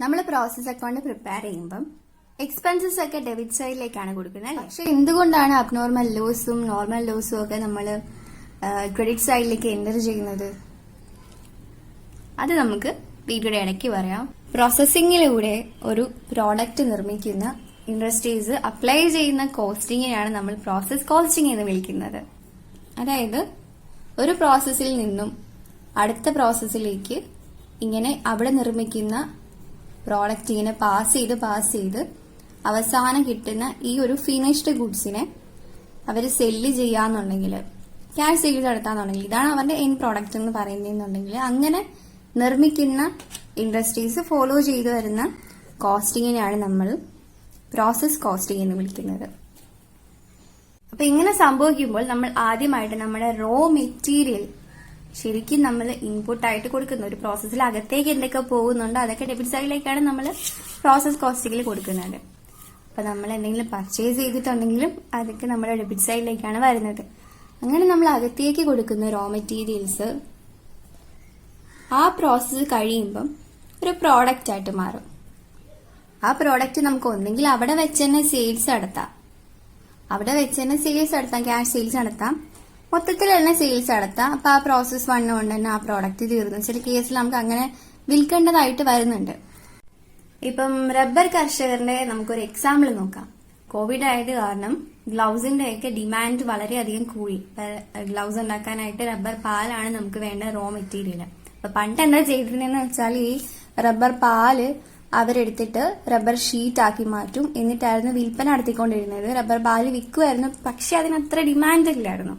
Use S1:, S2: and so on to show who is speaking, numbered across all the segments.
S1: നമ്മൾ process account prepare ചെയ്യുമ്പം expenses ഒക്കെ ഡെബിറ്റ് സൈഡിലേക്കാണ് കൊടുക്കുന്നത് അല്ലേ? പക്ഷെ എന്തുകൊണ്ടാണ് അബ്നോർമൽ ലോസും നോർമൽ ലോസും ഒക്കെ നമ്മൾ ക്രെഡിറ്റ് സൈഡിലേക്ക് എൻ്റർ ചെയ്യുന്നത്? അത് നമുക്ക് വീഡിയോയുടെ ഇടയ്ക്ക് പറയാം. പ്രോസസ്സിംഗിലൂടെ ഒരു പ്രോഡക്റ്റ് നിർമ്മിക്കുന്ന ഇൻഡസ്ട്രീസ് അപ്ലൈ ചെയ്യുന്ന കോസ്റ്റിങ്ങിനെയാണ് നമ്മൾ പ്രോസസ് കോസ്റ്റിംഗ് എന്ന് വിളിക്കുന്നത്. അതായത് ഒരു പ്രോസസ്സിൽ നിന്നും അടുത്ത പ്രോസസ്സിലേക്ക് ഇങ്ങനെ അവിടെ നിർമ്മിക്കുന്ന പ്രോഡക്റ്റ് ഇങ്ങനെ പാസ് ചെയ്ത് അവസാനം കിട്ടുന്ന ഈ ഒരു ഫിനിഷ്ഡ് ഗുഡ്സിനെ അവർ സെല്ല് ചെയ്യാന്നുണ്ടെങ്കിൽ, ക്യാഷ് സെയിൽ നടത്താന്നുണ്ടെങ്കിൽ, ഇതാണ് അവരുടെ എൻ പ്രോഡക്റ്റ് എന്ന് പറയുന്നതെന്നുണ്ടെങ്കിൽ, അങ്ങനെ നിർമ്മിക്കുന്ന ഇൻഡസ്ട്രീസ് ഫോളോ ചെയ്തു വരുന്ന കോസ്റ്റിങ്ങിനെയാണ് നമ്മൾ പ്രോസസ് കോസ്റ്റിംഗ് എന്ന് വിളിക്കുന്നത്. അപ്പൊ ഇങ്ങനെ സംഭവിക്കുമ്പോൾ നമ്മൾ ആദ്യമായിട്ട് നമ്മുടെ റോ മെറ്റീരിയൽ ശരിക്കും നമ്മൾ ഇൻപുട്ട് ആയിട്ട് കൊടുക്കുന്നു. ഒരു പ്രോസസ്സിൽ അകത്തേക്ക് എന്തൊക്കെ പോകുന്നുണ്ടോ അതൊക്കെ ഡെബിറ്റ് സൈഡിലേക്കാണ് നമ്മൾ പ്രോസസ് കോസ്റ്റിംഗിൽ കൊടുക്കുന്നത്. അപ്പൊ നമ്മൾ എന്തെങ്കിലും പർച്ചേസ് ചെയ്തിട്ടുണ്ടെങ്കിലും അതൊക്കെ നമ്മുടെ ഡെബിറ്റ് സൈഡിലേക്കാണ് വരുന്നത്. അങ്ങനെ നമ്മൾ അകത്തേക്ക് കൊടുക്കുന്ന റോ മെറ്റീരിയൽസ് ആ പ്രോസസ്സ് കഴിയുമ്പം ഒരു പ്രോഡക്റ്റ് ആയിട്ട് മാറും. ആ പ്രോഡക്റ്റ് നമുക്ക് ഒന്നെങ്കിൽ അവിടെ വെച്ച് തന്നെ സെയിൽസ് നടത്താം, ക്യാഷ് സെയിൽസ് നടത്താം, മൊത്തത്തിൽ തന്നെ സെയിൽസ് നടത്താം. അപ്പൊ ആ പ്രോസസ് കൊണ്ട് തന്നെ ആ പ്രോഡക്റ്റ് തീർന്നു. ചില കേസിൽ നമുക്ക് അങ്ങനെ വിൽക്കേണ്ടതായിട്ട് വരുന്നുണ്ട്. ഇപ്പം റബ്ബർ കർഷകരുടെ നമുക്കൊരു എക്സാമ്പിൾ നോക്കാം. കോവിഡ് ആയത് കാരണം ഗ്ലൗസിന്റെ ഒക്കെ ഡിമാൻഡ് വളരെയധികം കൂടി. ഗ്ലൗസ് ഉണ്ടാക്കാനായിട്ട് റബ്ബർ പാലാണ് നമുക്ക് വേണ്ട റോ മെറ്റീരിയൽ. അപ്പൊ പണ്ട് എന്താ ചെയ്തിരുന്നതെന്ന് വെച്ചാൽ ഈ റബ്ബർ പാല് അവരെടുത്തിട്ട് റബ്ബർ ഷീറ്റ് ആക്കി മാറ്റും. എന്നിട്ടായിരുന്നു വിൽപ്പന നടത്തിക്കൊണ്ടിരുന്നത്. റബ്ബർ പാല് വിൽക്കുമായിരുന്നു, പക്ഷെ അതിനത്ര ഡിമാൻഡ് ഇല്ലായിരുന്നു.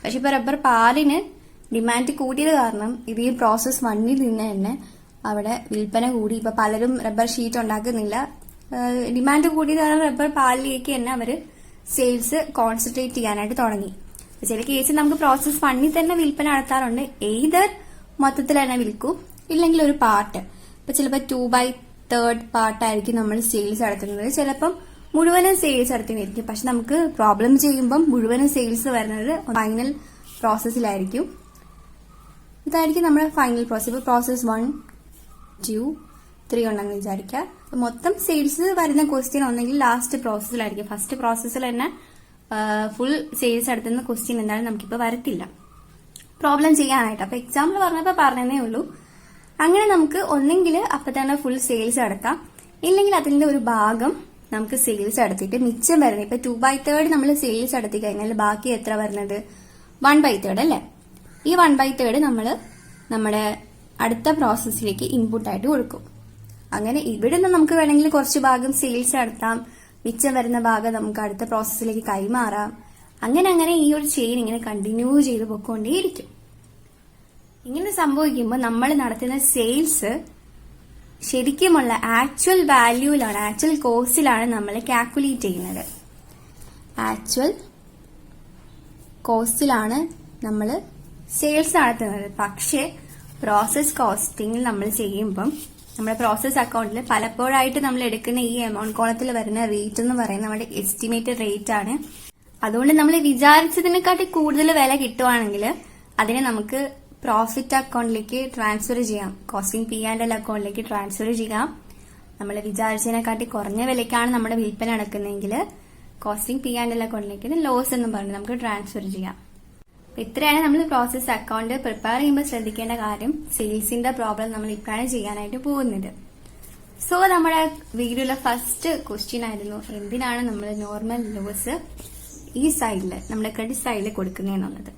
S1: പക്ഷെ ഇപ്പൊ റബ്ബർ പാലിന് ഡിമാൻഡ് കൂടിയത് കാരണം ഇത് ഈ പ്രോസസ് വണ്ണിൽ നിന്ന് തന്നെ അവിടെ വിൽപ്പന കൂടി. ഇപ്പൊ പലരും റബ്ബർ ഷീറ്റ് ഉണ്ടാക്കുന്നില്ല. ഡിമാൻഡ് കൂടിയത് കാരണം റബ്ബർ പാലിലേക്ക് തന്നെ അവര് സെയിൽസ് കോൺസെൻട്രേറ്റ് ചെയ്യാനായിട്ട് തുടങ്ങി. ചില കേസിൽ നമുക്ക് പ്രോസസ് വണ്ണിൽ തന്നെ വിൽപ്പന നടത്താറുണ്ട്. എയ്തർ മൊത്തത്തിൽ തന്നെ വിൽക്കും, ഇല്ലെങ്കിൽ ഒരു പാർട്ട്. ഇപ്പൊ ചിലപ്പോൾ 2/3 പാർട്ടായിരിക്കും നമ്മൾ സെയിൽസ് നടത്തുന്നത്. ചിലപ്പം മുഴുവനും സെയിൽസ് നടത്തുന്നതായിരിക്കും. പക്ഷെ നമുക്ക് പ്രോബ്ലം ചെയ്യുമ്പം മുഴുവനും സെയിൽസ് വരുന്നത് ഫൈനൽ പ്രോസസ്സിലായിരിക്കും. ഇതായിരിക്കും നമ്മുടെ ഫൈനൽ പ്രോസസ്. ഇപ്പൊ പ്രോസസ് 1, 2, 3 ഉണ്ടെന്ന് വിചാരിക്കുക. മൊത്തം സെയിൽസ് വരുന്ന ക്വസ്റ്റ്യൻ ഒന്നെങ്കിൽ ലാസ്റ്റ് പ്രോസസ്സിലായിരിക്കും. ഫസ്റ്റ് പ്രോസസ്സിൽ തന്നെ ഫുൾ സെയിൽസ് നടത്തുന്ന ക്വസ്റ്റ്യൻ എന്തായാലും നമുക്കിപ്പോൾ വരത്തില്ല പ്രോബ്ലം ചെയ്യാനായിട്ട്. അപ്പൊ എക്സാമ്പിൾ പറഞ്ഞപ്പോൾ പറഞ്ഞതേ ഉള്ളൂ. അങ്ങനെ നമുക്ക് ഒന്നെങ്കിൽ അപ്പൊ തന്നെ ഫുൾ സെയിൽസ് നടത്താം, ഇല്ലെങ്കിൽ അതിന്റെ ഒരു ഭാഗം നമുക്ക് സെയിൽസ് നടത്തിയിട്ട് മിച്ചം വരുന്നത്. ഇപ്പൊ 2/3 നമ്മൾ സെയിൽസ് നടത്തി കഴിഞ്ഞാൽ ബാക്കി എത്ര വരുന്നത്? 1/3 അല്ലേ? ഈ 1/3 നമ്മൾ നമ്മുടെ അടുത്ത പ്രോസസ്സിലേക്ക് ഇൻപുട്ട് ആയിട്ട് കൊടുക്കും. അങ്ങനെ ഇവിടെ നിന്ന് നമുക്ക് വേണമെങ്കിൽ കുറച്ച് ഭാഗം സെയിൽസ് നടത്താം, മിച്ചം വരുന്ന ഭാഗം നമുക്ക് അടുത്ത പ്രോസസ്സിലേക്ക് കൈമാറാം. അങ്ങനെ ഈ ഒരു ചെയിൻ ഇങ്ങനെ കണ്ടിന്യൂ ചെയ്ത് പൊയ്ക്കൊണ്ടേയിരിക്കും. ഇങ്ങനെ സംഭവിക്കുമ്പോൾ നമ്മൾ നടത്തുന്ന സെയിൽസ് ശരിക്കുമുള്ള ആക്ച്വൽ വാല്യൂവിലാണ്, ആക്ച്വൽ കോസ്റ്റിലാണ് നമ്മൾ കാൽക്കുലേറ്റ് ചെയ്യുന്നത്. ആക്ച്വൽ കോസ്റ്റിലാണ് നമ്മൾ സെയിൽസ് നടത്തുന്നത്. പക്ഷേ പ്രോസസ് കോസ്റ്റിംഗിൽ നമ്മൾ ചെയ്യുമ്പം നമ്മുടെ പ്രോസസ് അക്കൗണ്ടിൽ പലപ്പോഴായിട്ട് നമ്മൾ എടുക്കുന്ന ഈ എമൗണ്ട് കോളത്തിൽ വരുന്ന റേറ്റ് എന്ന് പറയുന്നത് നമ്മുടെ എസ്റ്റിമേറ്റഡ് റേറ്റ് ആണ്. അതുകൊണ്ട് നമ്മൾ വിചാരിച്ചതിനെക്കാട്ടി കൂടുതൽ വില കിട്ടുവാണെങ്കിൽ അതിനെ നമുക്ക് പ്രോഫിറ്റ് അക്കൗണ്ടിലേക്ക് ട്രാൻസ്ഫർ ചെയ്യാം, കോസ്റ്റിംഗ് P&L അക്കൗണ്ടിലേക്ക് ട്രാൻസ്ഫർ ചെയ്യാം. നമ്മൾ വിചാരിച്ചതിനെക്കാട്ടി കുറഞ്ഞ വിലയ്ക്കാണ് നമ്മുടെ വിൽപ്പന നടക്കുന്നതെങ്കിൽ കോസ്റ്റിംഗ് P&L അക്കൗണ്ടിലേക്ക് ലോസ് എന്ന് പറഞ്ഞ് നമുക്ക് ട്രാൻസ്ഫർ ചെയ്യാം. ഇത്രയാണ് നമ്മൾ പ്രോസസ് അക്കൗണ്ട് പ്രിപ്പയർ ചെയ്യുമ്പോൾ ശ്രദ്ധിക്കേണ്ട കാര്യം. സെയിൽസിന്റെ പ്രോബ്ലം നമ്മൾ ഇപ്പോഴാണ് ചെയ്യാനായിട്ട് പോകുന്നത്. സോ നമ്മുടെ വീഡിയോയിലെ ഫസ്റ്റ് ക്വസ്റ്റ്യൻ ആയിരുന്നു, എന്തിനാണ് നമ്മൾ നോർമൽ ലോസ് ഈ സൈഡിൽ നമ്മുടെ ക്രെഡിറ്റ് സൈഡിൽ കൊടുക്കുന്നതെന്നുള്ളത്.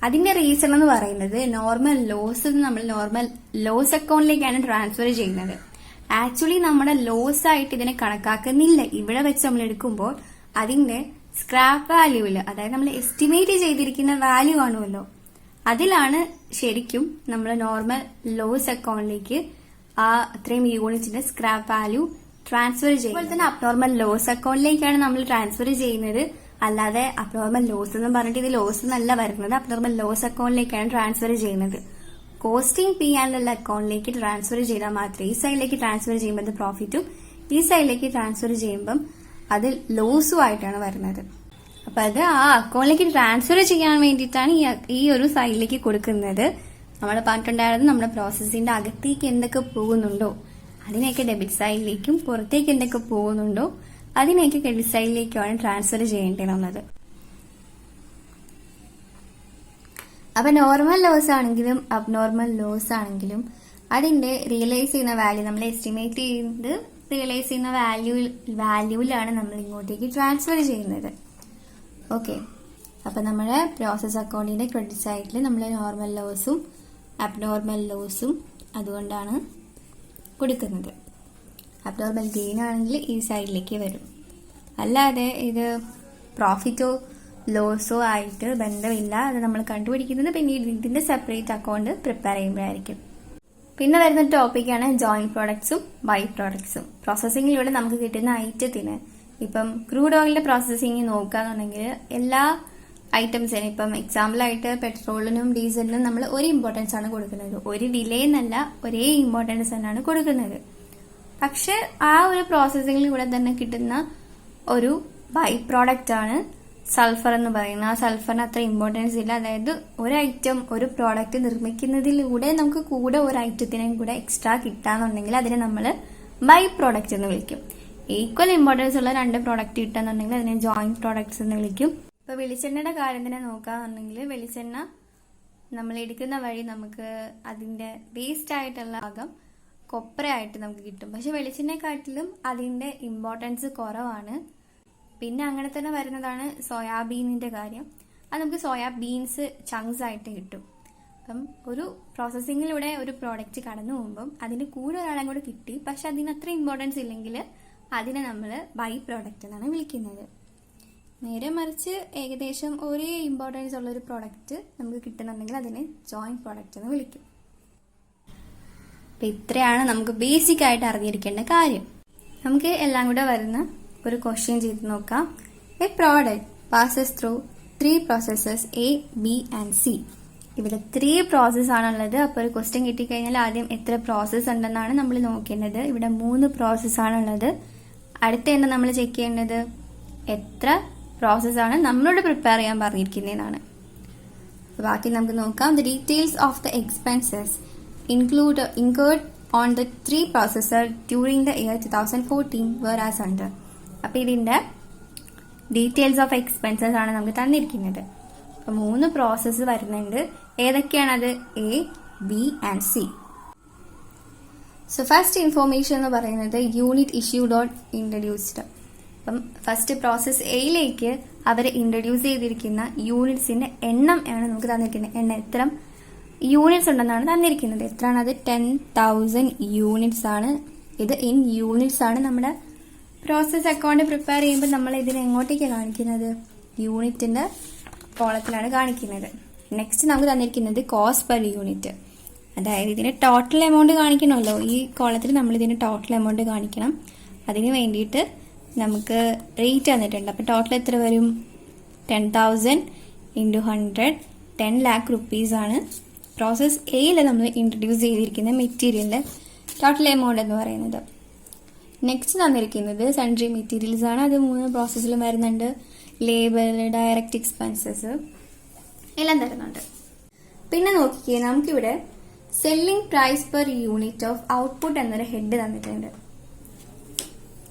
S1: അതിന്റെ റീസൺ എന്ന് പറയുന്നത് നോർമൽ ലോസ് നമ്മൾ നോർമൽ ലോസ് അക്കൗണ്ടിലേക്കാണ് ട്രാൻസ്ഫർ ചെയ്യുന്നത്. ആക്ച്വലി നമ്മുടെ ലോസ് ആയിട്ട് ഇതിനെ കണക്കാക്കുന്നില്ല. ഇവിടെ വെച്ച് നമ്മൾ എടുക്കുമ്പോൾ അതിന്റെ സ്ക്രാപ്പ് വാല്യൂവില്, അതായത് നമ്മൾ എസ്റ്റിമേറ്റ് ചെയ്തിരിക്കുന്ന വാല്യൂ കാണുമല്ലോ, അതിലാണ് ശരിക്കും നമ്മൾ നോർമൽ ലോസ് അക്കൗണ്ടിലേക്ക് ആ അത്രയും യൂണിറ്റിന്റെ സ്ക്രാപ്പ് വാല്യൂ ട്രാൻസ്ഫർ ചെയ്യുന്നത്. അതുപോലെ തന്നെ അബ്നോർമൽ ലോസ് അക്കൗണ്ടിലേക്കാണ് നമ്മൾ ട്രാൻസ്ഫർ ചെയ്യുന്നത്. അല്ലാതെ അബ്നോർമൽ ലോസ് എന്ന് പറഞ്ഞിട്ട് ഇത് ലോസ് എന്നല്ല വരുന്നത്. അബ്നോർമൽ ലോസ് അക്കൗണ്ടിലേക്കാണ് ട്രാൻസ്ഫർ ചെയ്യുന്നത്. കോസ്റ്റിംഗ് P&L അക്കൗണ്ടിലേക്ക് ട്രാൻസ്ഫർ ചെയ്താൽ മാത്രമേ, ഈ സൈഡിലേക്ക് ട്രാൻസ്ഫർ ചെയ്യുമ്പോൾ അത് പ്രോഫിറ്റും, ഈ സൈഡിലേക്ക് ട്രാൻസ്ഫർ ചെയ്യുമ്പം അതിൽ ലോസും ആയിട്ടാണ് വരുന്നത്. അപ്പൊ അത് ആ അക്കൗണ്ടിലേക്ക് ട്രാൻസ്ഫർ ചെയ്യാൻ വേണ്ടിയിട്ടാണ് ഈ ഒരു സൈഡിലേക്ക് കൊടുക്കുന്നത്. നമ്മൾ പറഞ്ഞിട്ടുണ്ടായിരുന്നത് നമ്മുടെ പ്രോസസ്സിന്റെ അകത്തേക്ക് എന്തൊക്കെ പോകുന്നുണ്ടോ അതിനെയൊക്കെ ഡെബിറ്റ് സൈഡിലേക്കും പുറത്തേക്ക് എന്തൊക്കെ പോകുന്നുണ്ടോ അതിനെയൊക്കെ ക്രെഡിറ്റ് സൈഡിലേക്കുമാണ് ട്രാൻസ്ഫർ ചെയ്യേണ്ടത്. അപ്പൊ നോർമൽ ലോസ് ആണെങ്കിലും അബ്നോർമൽ ലോസ് ആണെങ്കിലും അതിന്റെ റിയലൈസ് ചെയ്യുന്ന വാല്യൂ നമ്മൾ എസ്റ്റിമേറ്റ് ചെയ്യുന്നത് റിയലൈസ് ചെയ്യുന്ന വാല്യൂവിലാണ് നമ്മൾ ഇങ്ങോട്ടേക്ക് ട്രാൻസ്ഫർ ചെയ്യുന്നത്. ഓക്കെ, അപ്പൊ നമ്മുടെ പ്രോസസ് അക്കൗണ്ടിന്റെ ക്രെഡിറ്റ് സൈഡിൽ നമ്മൾ നോർമൽ ലോസും അബ്നോർമൽ ലോസും അതുകൊണ്ടാണ് കൊടുക്കുന്നത്. അബ്നോർമൽ ഗെയിൻ ആണെങ്കിൽ ഈ സൈഡിലേക്ക് വരും. അല്ലാതെ ഇത് പ്രോഫിറ്റോ ലോസോ ആയിട്ട് ബന്ധമില്ല. അത് നമ്മൾ കണ്ടുപിടിക്കുന്നത് പിന്നീട് ഇതിന്റെ സെപ്പറേറ്റ് അക്കൗണ്ട് പ്രിപ്പയർ ചെയ്യുമ്പോഴായിരിക്കും. പിന്നെ വരുന്ന ടോപ്പിക്കാണ് ജോയിന്റ് പ്രോഡക്ട്സും ബൈ പ്രോഡക്ട്സും. പ്രോസസ്സിങ്ങിലൂടെ നമുക്ക് കിട്ടുന്ന ഐറ്റത്തിന് ഇപ്പം ക്രൂഡ് ഓയിലിന്റെ പ്രോസസ്സിങ് നോക്കുകയാണെന്നുണ്ടെങ്കിൽ എല്ലാ ഐറ്റംസിനും ഇപ്പം എക്സാമ്പിളായിട്ട് പെട്രോളിനും ഡീസലിനും നമ്മൾ ഒരു ഇമ്പോർട്ടൻസ് ആണ് കൊടുക്കുന്നത്. ഒരു വിലയെന്നല്ല, ഒരേ ഇമ്പോർട്ടൻസ് തന്നെയാണ് കൊടുക്കുന്നത്. പക്ഷെ ആ ഒരു പ്രോസസ്സിങ്ങിലൂടെ തന്നെ കിട്ടുന്ന ഒരു ബൈ പ്രോഡക്റ്റ് ആണ് സൾഫർ എന്ന് പറയുന്നത്. ആ സൾഫറിന് അത്ര ഇമ്പോർട്ടൻസ് ഇല്ല. അതായത് ഒരു ഐറ്റം ഒരു പ്രോഡക്റ്റ് നിർമ്മിക്കുന്നതിലൂടെ നമുക്ക് കൂടെ ഒരു ഐറ്റത്തിനും കൂടെ എക്സ്ട്രാ കിട്ടാന്നുണ്ടെങ്കിൽ അതിനെ നമ്മൾ ബൈ പ്രോഡക്റ്റ് എന്ന് വിളിക്കും. ഈക്വൽ ഇമ്പോർട്ടൻസ് ഉള്ള രണ്ട് പ്രോഡക്റ്റ് കിട്ടാന്നുണ്ടെങ്കിൽ അതിനെ ജോയിന്റ് പ്രോഡക്ട്സ് എന്ന് വിളിക്കും. ഇപ്പൊ വെളിച്ചെണ്ണയുടെ കാര്യം തന്നെ നോക്കാന്നുണ്ടെങ്കിൽ വെളിച്ചെണ്ണ നമ്മൾ എടുക്കുന്ന വഴി നമുക്ക് അതിന്റെ വേസ്റ്റ് ആയിട്ടുള്ള ഭാഗം കൊപ്രയായിട്ട് നമുക്ക് കിട്ടും. പക്ഷെ വെളിച്ചെണ്ണയെക്കാട്ടിലും അതിന്റെ ഇമ്പോർട്ടൻസ് കുറവാണ്. പിന്നെ അങ്ങനെ തന്നെ വരുന്നതാണ് സോയാബീനിന്റെ കാര്യം. അത് നമുക്ക് സോയാബീൻസ് ചങ്ക്സ് ആയിട്ട് കിട്ടും. അപ്പം ഒരു പ്രോസസ്സിങ്ങിലൂടെ ഒരു പ്രോഡക്റ്റ് കടന്നു പോകുമ്പം അതിന് കൂടെ ഒരാളെ കൂടെ കിട്ടി, പക്ഷെ അതിന് അത്ര ഇമ്പോർട്ടൻസ് ഇല്ലെങ്കിൽ അതിനെ നമ്മൾ ബൈ പ്രോഡക്റ്റ് എന്നാണ് വിളിക്കുന്നത്. നേരെ മറിച്ച് ഏകദേശം ഒരേ ഇമ്പോർട്ടൻസ് ഉള്ള ഒരു പ്രോഡക്റ്റ് നമുക്ക് കിട്ടുന്നുണ്ടെങ്കിൽ അതിനെ ജോയിന്റ് പ്രോഡക്റ്റ് എന്ന് വിളിക്കും. അപ്പൊ ഇത്രയാണ് നമുക്ക് ബേസിക് ആയിട്ട് അറിഞ്ഞിരിക്കേണ്ട കാര്യം. നമുക്ക് എല്ലാം കൂടെ വരുന്ന ഒരു ക്വസ്റ്റ്യൻ ചെയ്ത് നോക്കാം. A product passes through 3 processes A, B and C. ഇവിടെ 3 പ്രോസസ് ആണുള്ളത്. അപ്പോൾ ഒരു ക്വസ്റ്റ്യൻ കിട്ടിക്കഴിഞ്ഞാൽ ആദ്യം എത്ര പ്രോസസ് ഉണ്ടെന്നാണ് നമ്മൾ നോക്കേണ്ടത്. ഇവിടെ 3 പ്രോസസ് ആണുള്ളത്. അടുത്ത എന്താ നമ്മൾ ചെക്ക് ചെയ്യേണ്ടത്, എത്ര പ്രോസസ് ആണ് നമ്മളോട് പ്രിപ്പയർ ചെയ്യാൻ പറഞ്ഞിരിക്കുന്നതാണ്. ബാക്കി നമുക്ക് നോക്കാം. The details of the expenses incurred on the 3 processor during the year 2014 were as under. അപ്പൊ ഇതിന്റെ ഡീറ്റെയിൽസ് ഓഫ് എക്സ്പെൻസസ് ആണ് നമുക്ക് തന്നിരിക്കുന്നത്. അപ്പൊ 3 പ്രോസസ്സ് വരുന്നുണ്ട്. ഏതൊക്കെയാണത്? A, B and C. So first information എന്ന് പറയുന്നത് യൂണിറ്റ് ഇഷ്യൂ ഡോട്ട് ഇൻട്രൊഡ്യൂസ്ഡ്. അപ്പം ഫസ്റ്റ് പ്രോസസ് എയിലേക്ക് അവർ ഇൻട്രൊഡ്യൂസ് ചെയ്തിരിക്കുന്ന യൂണിറ്റ്സിന്റെ എണ്ണം ആണ് നമുക്ക് തന്നിരിക്കുന്നത്. എണ്ണം എത്ര യൂണിറ്റ്സ് ഉണ്ടെന്നാണ് തന്നിരിക്കുന്നത്. എത്രയാണ് അത്? 10,000 യൂണിറ്റ്സ് ആണ്. ഇത് ഇൻ യൂണിറ്റ്സ് ആണ്. നമ്മുടെ പ്രോസസ് അക്കൗണ്ട് പ്രിപ്പയർ ചെയ്യുമ്പോൾ നമ്മൾ ഇതിനെ എങ്ങോട്ടേക്കാണ് കാണിക്കുന്നത്? യൂണിറ്റിന്റെ കോളത്തിലാണ് കാണിക്കുന്നത്. നെക്സ്റ്റ് നമുക്ക് തന്നിരിക്കുന്നത് കോസ്റ്റ് പെർ യൂണിറ്റ്. അതായത് ഇതിന് ടോട്ടൽ എമൗണ്ട് കാണിക്കണമല്ലോ. ഈ കോളത്തിൽ നമ്മൾ ഇതിന് ടോട്ടൽ എമൗണ്ട് കാണിക്കണം. അതിന് വേണ്ടിയിട്ട് നമുക്ക് റേറ്റ് തന്നിട്ടുണ്ട്. അപ്പോൾ ടോട്ടൽ എത്ര വരും? 10,000 × 100 10 lakh rupees ആണ് പ്രോസസ് എയിൽ നമ്മൾ ഇൻട്രൊഡ്യൂസ് ചെയ്തിരിക്കുന്ന മെറ്റീരിയലിന്റെ ടോട്ടൽ എമൗണ്ട് എന്ന് പറയുന്നത്. നെക്സ്റ്റ് തന്നിരിക്കുന്നത് സൺട്രി മെറ്റീരിയൽസ് ആണ്. അത് 3 പ്രോസസ്സിലും വരുന്നുണ്ട്. ലേബർ, ഡയറക്റ്റ് എക്സ്പെൻസസ് എല്ലാം തരുന്നുണ്ട്. പിന്നെ നോക്കിക്കേ, നമുക്കിവിടെ selling price per unit of output എന്നൊരു ഹെഡ് തന്നിട്ടുണ്ട്.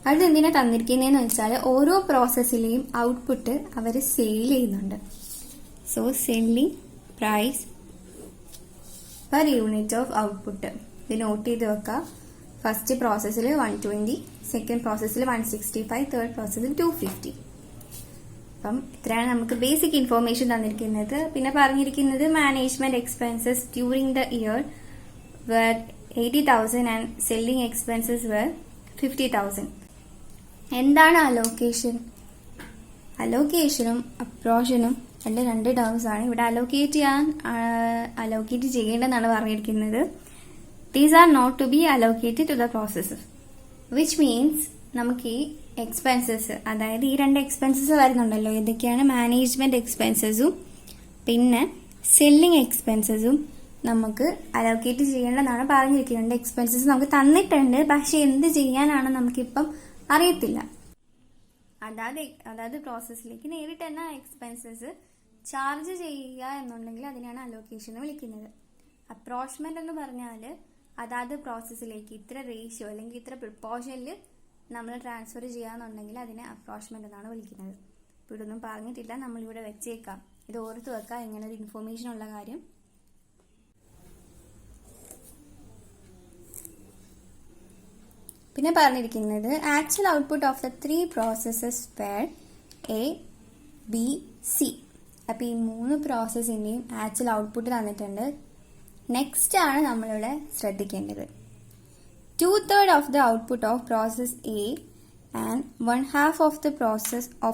S1: അത് എന്തിനാ തന്നിരിക്കുന്നതെന്ന് വെച്ചാൽ ഓരോ പ്രോസസ്സിലെയും ഔട്ട്പുട്ട് അവർ സെയിൽ ചെയ്യുന്നുണ്ട്. So selling price per unit of output ഇത് നോട്ട് ചെയ്ത് വെക്കാം. ഫസ്റ്റ് പ്രോസസ്സിൽ 120, സെക്കൻഡ് പ്രോസസ്സിൽ 165, തേർഡ് പ്രോസസ്സിൽ 250. അപ്പം ഇത്രയാണ് നമുക്ക് ബേസിക് ഇൻഫോർമേഷൻ തന്നിരിക്കുന്നത്. പിന്നെ പറഞ്ഞിരിക്കുന്നത് management expenses during the year were 80,000 and selling expenses were 50,000. എന്താണ് അലോക്കേഷൻ? അലോക്കേഷനും അപ്രോഷനും രണ്ട് ടേംസ് ആണ്. ഇവിടെ അലോക്കേറ്റ് ചെയ്യേണ്ടതെന്നാണ് പറഞ്ഞിരിക്കുന്നത്. These are not to be allocated to the processes, which means നമുക്ക് ഈ എക്സ്പെൻസസ്, അതായത് ഈ 2 എക്സ്പെൻസസ് വരുന്നുണ്ടല്ലോ, ഏതൊക്കെയാണ്? മാനേജ്മെന്റ് എക്സ്പെൻസസും പിന്നെ സെല്ലിംഗ് എക്സ്പെൻസസും നമുക്ക് അലോക്കേറ്റ് ചെയ്യേണ്ടതാണ് പറഞ്ഞിരിക്കുന്നത്. എക്സ്പെൻസസ് നമുക്ക് തന്നിട്ടുണ്ട്, പക്ഷെ എന്ത് ചെയ്യാനാണ് നമുക്കിപ്പം അറിയത്തില്ല. അതായത് പ്രോസസ്സിലേക്ക് നേരിട്ട് തന്നെ എക്സ്പെൻസസ് ചാർജ് ചെയ്യുക എന്നുണ്ടെങ്കിൽ അതിനെയാണ് അലോക്കേഷൻ എന്ന് വിളിക്കുന്നത്. അപ്രോച്ച്മെന്റ് എന്ന് പറഞ്ഞാൽ അതാത് പ്രോസസ്സിലേക്ക് ഇത്ര റേഷ്യോ അല്ലെങ്കിൽ ഇത്ര പ്രിപ്പോർഷനിൽ നമ്മൾ ട്രാൻസ്ഫർ ചെയ്യാന്നുണ്ടെങ്കിൽ അതിനെ അപ്രോച്ച്മെന്റ് എന്നാണ് വിളിക്കുന്നത്. അപ്പോൾ ഇതൊന്നും പറഞ്ഞിട്ടില്ല, നമ്മളിവിടെ വെച്ചേക്കാം, ഇത് ഓർത്ത് വെക്കാം ഇങ്ങനെ ഒരു ഇൻഫോർമേഷൻ ഉള്ള കാര്യം. പിന്നെ പറഞ്ഞിരിക്കുന്നത് actual output of the 3 processes were A B C. അപ്പോൾ ഈ 3 പ്രോസസ്സിന്റെയും ആക്ച്വൽ ഔട്ട്പുട്ട് തന്നിട്ടുണ്ട്. നെക്സ്റ്റ് ആണ് നമ്മളിവിടെ ശ്രദ്ധിക്കേണ്ടത്. 2/3 of the output of process A and 1/2 of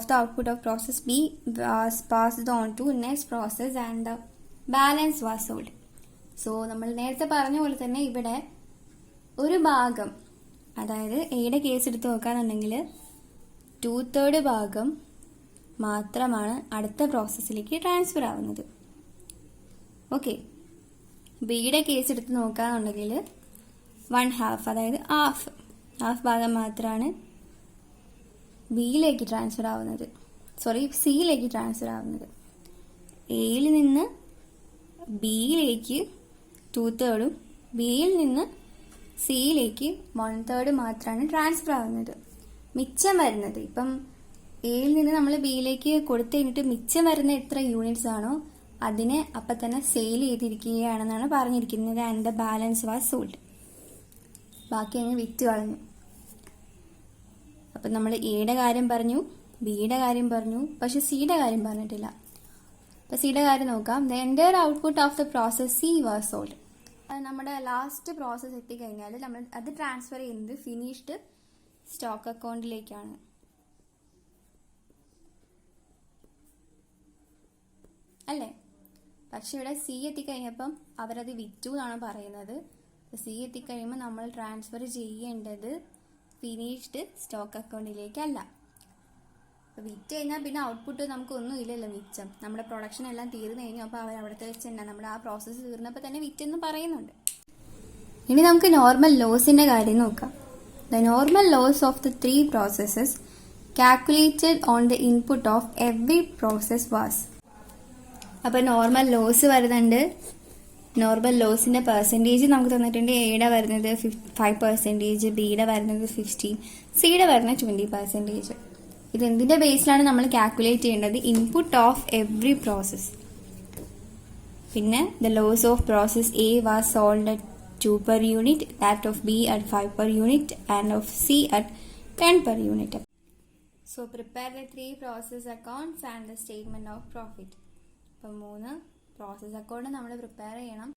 S1: the output of process B was passed on to next process and the balance was sold. So നമ്മൾ നേരത്തെ പറഞ്ഞ പോലെ തന്നെ ഇവിടെ ഒരു ഭാഗം, അതായത് എയുടെ കേസ് എടുത്ത് നോക്കാന്നുണ്ടെങ്കിൽ 2/3 ഭാഗം മാത്രമാണ് അടുത്ത പ്രോസസ്സിലേക്ക് ട്രാൻസ്ഫർ ആവുന്നത്. ഓക്കെ, ബിയുടെ കേസ് എടുത്ത് നോക്കാന്നുണ്ടെങ്കിൽ 1/2, അതായത് ഹാഫ് ഭാഗം മാത്രമാണ് ബിയിലേക്ക് ട്രാൻസ്ഫർ ആവുന്നത്, സിയിലേക്ക് ട്രാൻസ്ഫർ ആവുന്നത്. എയിൽ നിന്ന് ബിയിലേക്ക് 2/3, ബിയിൽ നിന്ന് സിയിലേക്ക് 1/3 മാത്രമാണ് ട്രാൻസ്ഫർ ആവുന്നത്. മിച്ചം വരുന്നത്, ഇപ്പം എയിൽ നിന്ന് നമ്മൾ ബിയിലേക്ക് കൊടുത്തു കഴിഞ്ഞിട്ട് മിച്ചം വരുന്ന എത്ര യൂണിറ്റ്സ് ആണോ അതിനെ അപ്പം തന്നെ സെയിൽ ചെയ്തിരിക്കുകയാണെന്നാണ് പറഞ്ഞിരിക്കുന്നത്. And the balance was sold. ബാക്കി അങ്ങ് വിറ്റ് കളഞ്ഞു. അപ്പം നമ്മൾ എയുടെ കാര്യം പറഞ്ഞു, ബിയുടെ കാര്യം പറഞ്ഞു, പക്ഷെ സിയുടെ കാര്യം പറഞ്ഞിട്ടില്ല. അപ്പം സിയുടെ കാര്യം നോക്കാം. The entire output of the process C was sold. നമ്മുടെ ലാസ്റ്റ് പ്രോസസ്സ് എത്തിക്കഴിഞ്ഞാൽ നമ്മൾ അത് ട്രാൻസ്ഫർ ചെയ്യുന്നത് ഫിനിഷ്ഡ് സ്റ്റോക്ക് അക്കൗണ്ടിലേക്കാണ്. അല്ലേ? പക്ഷെ ഇവിടെ സി എത്തിക്കഴിഞ്ഞപ്പം അവരത് വിറ്റു എന്നാണ് പറയുന്നത്. സി എത്തിക്കഴിയുമ്പോൾ നമ്മൾ ട്രാൻസ്ഫർ ചെയ്യേണ്ടത് ഫിനിഷ്ഡ് സ്റ്റോക്ക് അക്കൗണ്ടിലേക്കല്ല. അപ്പോൾ വിറ്റ് കഴിഞ്ഞാൽ പിന്നെ ഔട്ട്പുട്ട് നമുക്ക് ഒന്നും ഇല്ലല്ലോ, മിച്ചം. നമ്മുടെ പ്രൊഡക്ഷൻ എല്ലാം തീർന്നു കഴിഞ്ഞു. അപ്പോൾ അവർ അവിടുത്തെ വെച്ച് തന്നെ നമ്മുടെ ആ പ്രോസസ്സ് തീർന്നപ്പോൾ തന്നെ വിറ്റെന്ന് പറയുന്നുണ്ട്. ഇനി നമുക്ക് നോർമൽ ലോസിന്റെ കാര്യം നോക്കാം. The normal loss of the 3 processes calculated on the input of every process was. അപ്പോൾ നോർമൽ ലോസ് വരുന്നുണ്ട്. നോർമൽ ലോസിന്റെ പെർസെൻറ്റേജ് നമുക്ക് തന്നിട്ടുണ്ട്. എയുടെ വരുന്നത് 5%, ബിയുടെ വരുന്നത് 15%, സിയുടെ വരുന്നത് 20%. ഇത് എന്തിന്റെ ബേസിലാണ് നമ്മൾ കാൽക്കുലേറ്റ് ചെയ്യേണ്ടത്? Input of every process. പിന്നെ the loss of process A was sold at 2 per unit, that of B at 5 per unit, and of C at 10 per unit. So prepare the 3 process accounts and the statement of profit. അപ്പോൾ 3 process account നമ്മൾ prepare ചെയ്യണം.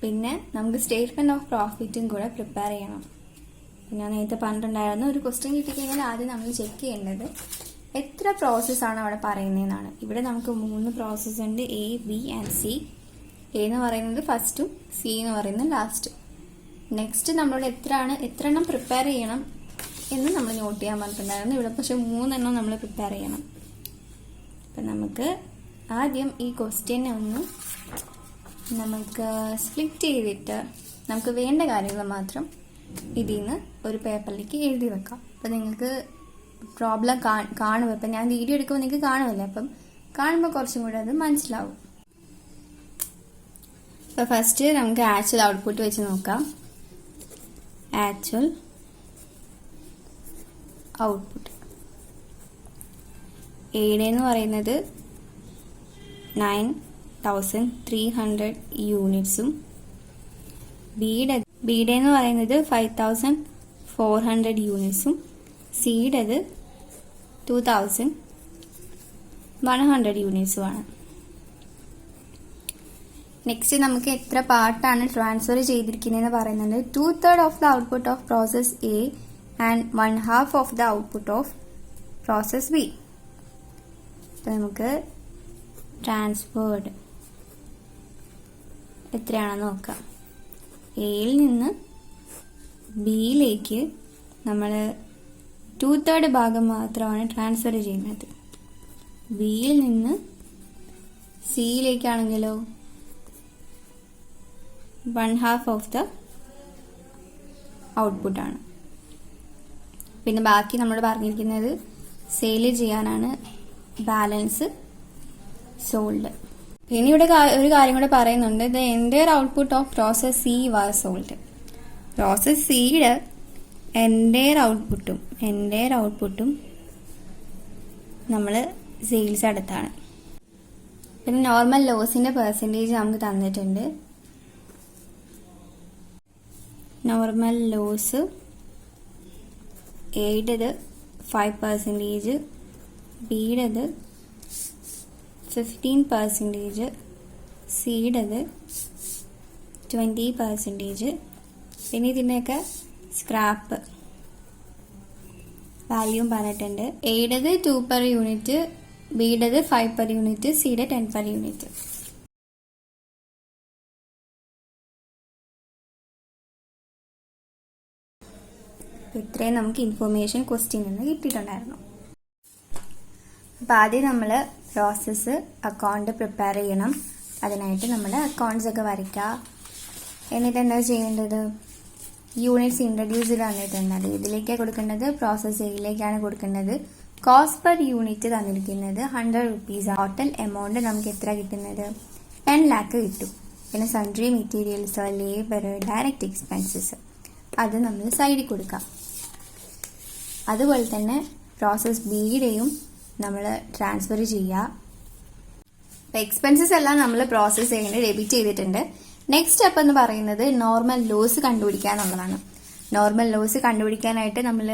S1: പിന്നെ നമുക്ക് statement of പ്രോഫിറ്റും കൂടെ prepare ചെയ്യണം. ഞാൻ നേരത്തെ പറഞ്ഞിട്ടുണ്ടായിരുന്നു, ഒരു ക്വസ്റ്റ്യൻ കിട്ടിക്കഴിഞ്ഞാൽ ആദ്യം നമ്മൾ ചെക്ക് ചെയ്യേണ്ടത് എത്ര പ്രോസസ്സാണ് അവിടെ പറയുന്നതെന്നാണ്. ഇവിടെ നമുക്ക് 3 പ്രോസസ്സ് ഉണ്ട്, A B and C. A എന്ന് പറയുന്നത് ഫസ്റ്റും സി എന്ന് പറയുന്നത് ലാസ്റ്റ്. നെക്സ്റ്റ് നമ്മളോട് എത്ര എണ്ണം പ്രിപ്പയർ ചെയ്യണം എന്ന് നമ്മൾ നോട്ട് ചെയ്യാൻ പറഞ്ഞിട്ടുണ്ടായിരുന്നു. ഇവിടെ പക്ഷെ 3 എണ്ണം നമ്മൾ പ്രിപ്പയർ ചെയ്യണം. അപ്പം നമുക്ക് ആദ്യം ഈ ക്വസ്റ്റ്യനെ ഒന്ന് നമുക്ക് സ്പ്ലിറ്റ് ചെയ്തിട്ട് നമുക്ക് വേണ്ട കാര്യങ്ങൾ മാത്രം ഇതിൽ നിന്ന് ഒരു പേപ്പറിലേക്ക് എഴുതി വെക്കാം. അപ്പം നിങ്ങൾക്ക് പ്രോബ്ലം കാണും. ഇപ്പം ഞാൻ വീഡിയോ എടുക്കുമ്പോൾ നിങ്ങൾക്ക് കാണുമല്ലോ, അപ്പം കാണുമ്പോൾ കുറച്ചും കൂടെ അത് മനസ്സിലാവും. അപ്പോൾ ഫസ്റ്റ് നമുക്ക് ആക്ച്വൽ ഔട്ട്പുട്ട് വെച്ച് നോക്കാം. ആക്ച്വൽ ഔട്ട്പുട്ട് എയുടെ എന്ന് പറയുന്നത് 9,300 യൂണിറ്റ്സും ബിയുടെ എന്ന് പറയുന്നത് 5,400 യൂണിറ്റ്സും സിയുടേത് 2,100 യൂണിറ്റ്സുമാണ്. നെക്സ്റ്റ് നമുക്ക് എത്ര പാർട്ടാണ് ട്രാൻസ്ഫർ ചെയ്തിരിക്കുന്നതെന്ന് പറയുന്നുണ്ട്. 2/3 of the output of process A and 1/2 of the output of process B. അപ്പം നമുക്ക് ട്രാൻസ്ഫേർഡ് എത്രയാണെന്ന് നോക്കാം. എയിൽ നിന്ന് ബിയിലേക്ക് നമ്മൾ 2/3 ഭാഗം മാത്രമാണ് ട്രാൻസ്ഫർ ചെയ്യുന്നത്. ബിയിൽ നിന്ന് സിയിലേക്കാണെങ്കിലോ 1/2 ഓഫ് ദ ഔട്ട്പുട്ടാണ്. പിന്നെ ബാക്കി നമ്മൾ പറഞ്ഞിരിക്കുന്നത് സെയിൽ ചെയ്യാനാണ്, ബാലൻസ് സോൾഡ്. ഇനി ഇവിടെ ഒരു കാര്യം കൂടെ പറയുന്നുണ്ട്, the entire output of process C was sold. Process സിയുടെ എൻ്റയർ ഔട്ട്പുട്ടും നമ്മൾ സെയിൽസ് അടുത്താണ്. പിന്നെ നോർമൽ ലോസിന്റെ പെർസെൻറ്റേജ് നമുക്ക് തന്നിട്ടുണ്ട്. നോർമൽ ലോസ് എയുടേത് 5%, ബിയുടേത് 15%, സിയുടേത് 20%. പിന്നെ ഇതിൻ്റെയൊക്കെ സ്ക്രാപ്പ് വാല്യൂം പറഞ്ഞിട്ടുണ്ട്. എയുടേത് 2 per unit, ബിയുടേത് 5 per unit, സിയുടെ 10 per unit. ഇത്രയും നമുക്ക് ഇൻഫോർമേഷൻ ക്വസ്റ്റ്യൻ നിന്ന് കിട്ടിയിട്ടുണ്ടായിരുന്നു. അപ്പം ആദ്യം നമ്മൾ പ്രോസസ്സ് അക്കൗണ്ട് പ്രിപ്പയർ ചെയ്യണം. അതിനായിട്ട് നമ്മൾ അക്കൗണ്ട്സ് ഒക്കെ വരയ്ക്കുക. എന്നിട്ട് എന്താ ചെയ്യേണ്ടത്, യൂണിറ്റ്സ് ഇൻട്രൊഡ്യൂസ് തന്നിട്ടുണ്ട്. അത് ഇതിലേക്കാണ് കൊടുക്കേണ്ടത്, പ്രോസസ് എയിലേക്കാണ് കൊടുക്കേണ്ടത്. കോസ്റ്റ് പെർ യൂണിറ്റ് തന്നിരിക്കുന്നത് 100 rupees. ടോട്ടൽ എമൗണ്ട് നമുക്ക് എത്ര കിട്ടുന്നത്, 10 lakh കിട്ടും. പിന്നെ sundry materials, labour, direct expenses അത് നമ്മൾ സൈഡിൽ കൊടുക്കാം. അതുപോലെ തന്നെ പ്രോസസ് ബിയുടെയും നമ്മൾ ട്രാൻസ്ഫർ ചെയ്യുക. എക്സ്പെൻസസ് എല്ലാം നമ്മൾ പ്രോസസ് ചെയ്യുന്നത് ഡെബിറ്റ് ചെയ്തിട്ടുണ്ട്. നെക്സ്റ്റ് സ്റ്റെപ്പ് എന്ന് പറയുന്നത് നോർമൽ ലോസ് കണ്ടുപിടിക്കുക എന്നുള്ളതാണ്. നോർമൽ ലോസ് കണ്ടുപിടിക്കാനായിട്ട് നമ്മൾ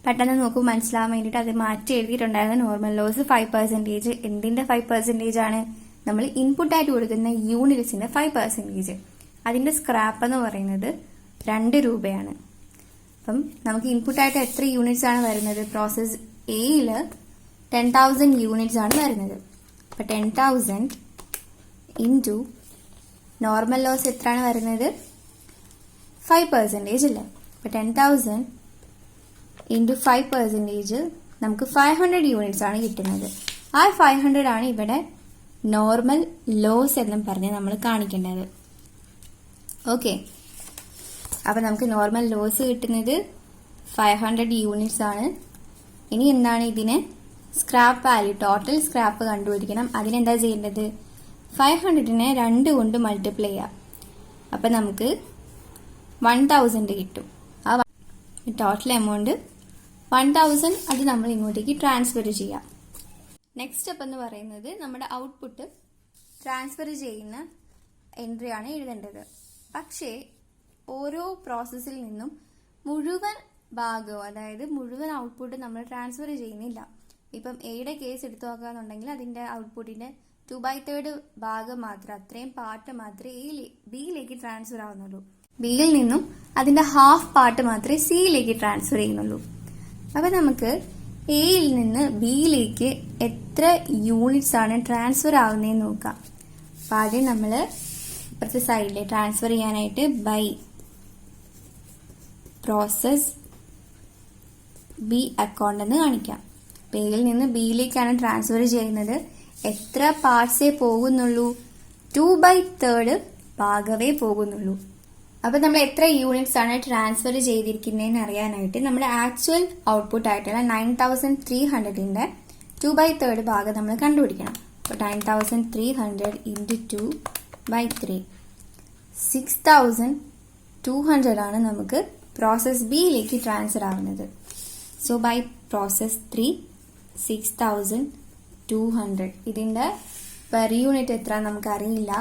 S1: പെട്ടെന്ന് നോക്കുമ്പോൾ മനസ്സിലാവാൻ വേണ്ടിയിട്ട് അത് മാറ്റി എഴുതിയിട്ടുണ്ടായിരുന്നു. Normal loss 5%. എന്തിന്റെ 5% ആണ്, നമ്മൾ ഇൻപുട്ടായിട്ട് കൊടുക്കുന്ന യൂണിറ്റ്സിന്റെ 5%. അതിന്റെ സ്ക്രാപ്പ് എന്ന് പറയുന്നത് 2 രൂപയാണ്. അപ്പം നമുക്ക് ഇൻപുട്ടായിട്ട് എത്ര യൂണിറ്റ്സ് ആണ് വരുന്നത്, പ്രോസസ് എയിൽ 10,000 യൂണിറ്റ്സ് ആണ് വരുന്നത്. അപ്പൊ 10,000 ഇൻറ്റു നോർമൽ ലോസ് എത്രയാണ് വരുന്നത്, 5% അല്ലേ. അപ്പൊ 10,000 ഇൻറ്റു 5% നമുക്ക് 500 യൂണിറ്റ്സ് ആണ് കിട്ടുന്നത്. ആ 500 ആണ് ഇവിടെ നോർമൽ ലോസ് എന്നും പറഞ്ഞ് നമ്മൾ കാണിക്കേണ്ടത്. ഓക്കെ, അപ്പൊ നമുക്ക് നോർമൽ ലോസ് കിട്ടുന്നത് 500 യൂണിറ്റ്സ് ആണ്. ഇനി എന്താണ്, ഇതിനെ സ്ക്രാപ്പ് വാല്യൂ, ടോട്ടൽ സ്ക്രാപ്പ് കണ്ടുപിടിക്കണം. അതിനെന്താ ചെയ്യേണ്ടത്, 500നെ 2 കൊണ്ട് മൾട്ടിപ്ലൈ ചെയ്യാം. അപ്പൊ നമുക്ക് 1000 കിട്ടും. ആ ടോട്ടൽ എമൗണ്ട് 1000 അത് നമ്മൾ ഇങ്ങോട്ടേക്ക് ട്രാൻസ്ഫർ ചെയ്യാം. നെക്സ്റ്റ് സ്റ്റെപ്പ് എന്ന് പറയുന്നത് നമ്മുടെ ഔട്ട്പുട്ട് ട്രാൻസ്ഫർ ചെയ്യുന്ന എൻട്രി ആണ് എഴുതേണ്ടത്. പക്ഷേ ഓരോ പ്രോസസ്സിൽ നിന്നും മുഴുവൻ ഭാഗവും, അതായത് മുഴുവൻ ഔട്ട്പുട്ട് നമ്മൾ ട്രാൻസ്ഫർ ചെയ്യുന്നില്ല. ഇപ്പം എയുടെ കേസ് എടുത്തു നോക്കുകയാണെന്നുണ്ടെങ്കിൽ അതിന്റെ ഔട്ട്പുട്ടിന്റെ 2/3 ഭാഗം മാത്രം, അത്രയും പാർട്ട് മാത്രമേ ബിയിലേക്ക് ട്രാൻസ്ഫർ ആവുന്നുള്ളൂ. ബിയിൽ നിന്നും അതിന്റെ ഹാഫ് പാർട്ട് മാത്രമേ സിയിലേക്ക് ട്രാൻസ്ഫർ ചെയ്യുന്നുള്ളൂ. അപ്പൊ നമുക്ക് എയിൽ നിന്ന് ബിയിലേക്ക് എത്ര യൂണിറ്റ്സ് ആണ് ട്രാൻസ്ഫർ ആവുന്നതെന്ന് നോക്കാം. അപ്പൊ ആദ്യം നമ്മൾ ഇപ്പുറത്തെ സൈഡിലെ ട്രാൻസ്ഫർ ചെയ്യാനായിട്ട് ബൈ പ്രോസസ് ബി അക്കൗണ്ട് എന്ന് കാണിക്കാം. എയിൽ നിന്ന് ബിയിലേക്കാണ് ട്രാൻസ്ഫർ ചെയ്യുന്നത്. എത്ര പാർട്സേ പോകുന്നുള്ളൂ, 2/3 ഭാഗമേ പോകുന്നുള്ളൂ. അപ്പൊ നമ്മൾ എത്ര യൂണിറ്റ്സ് ആണ് ട്രാൻസ്ഫർ ചെയ്തിരിക്കുന്നതെന്ന് അറിയാനായിട്ട് നമ്മുടെ ആക്ച്വൽ ഔട്ട്പുട്ട് ആയിട്ടുള്ള 9300ന്റെ 2/3 ഭാഗം നമ്മൾ കണ്ടുപിടിക്കണം. അപ്പൊ 9300 ഇൻറ്റു 2/3 6200 ആണ് നമുക്ക് പ്രോസസ് ബിയിലേക്ക് ട്രാൻസ്ഫർ ആവുന്നത്. So by process 3 6200. ഇതിന്റെ പെർ യൂണിറ്റ് എത്ര നമുക്ക് അറിയില്ല.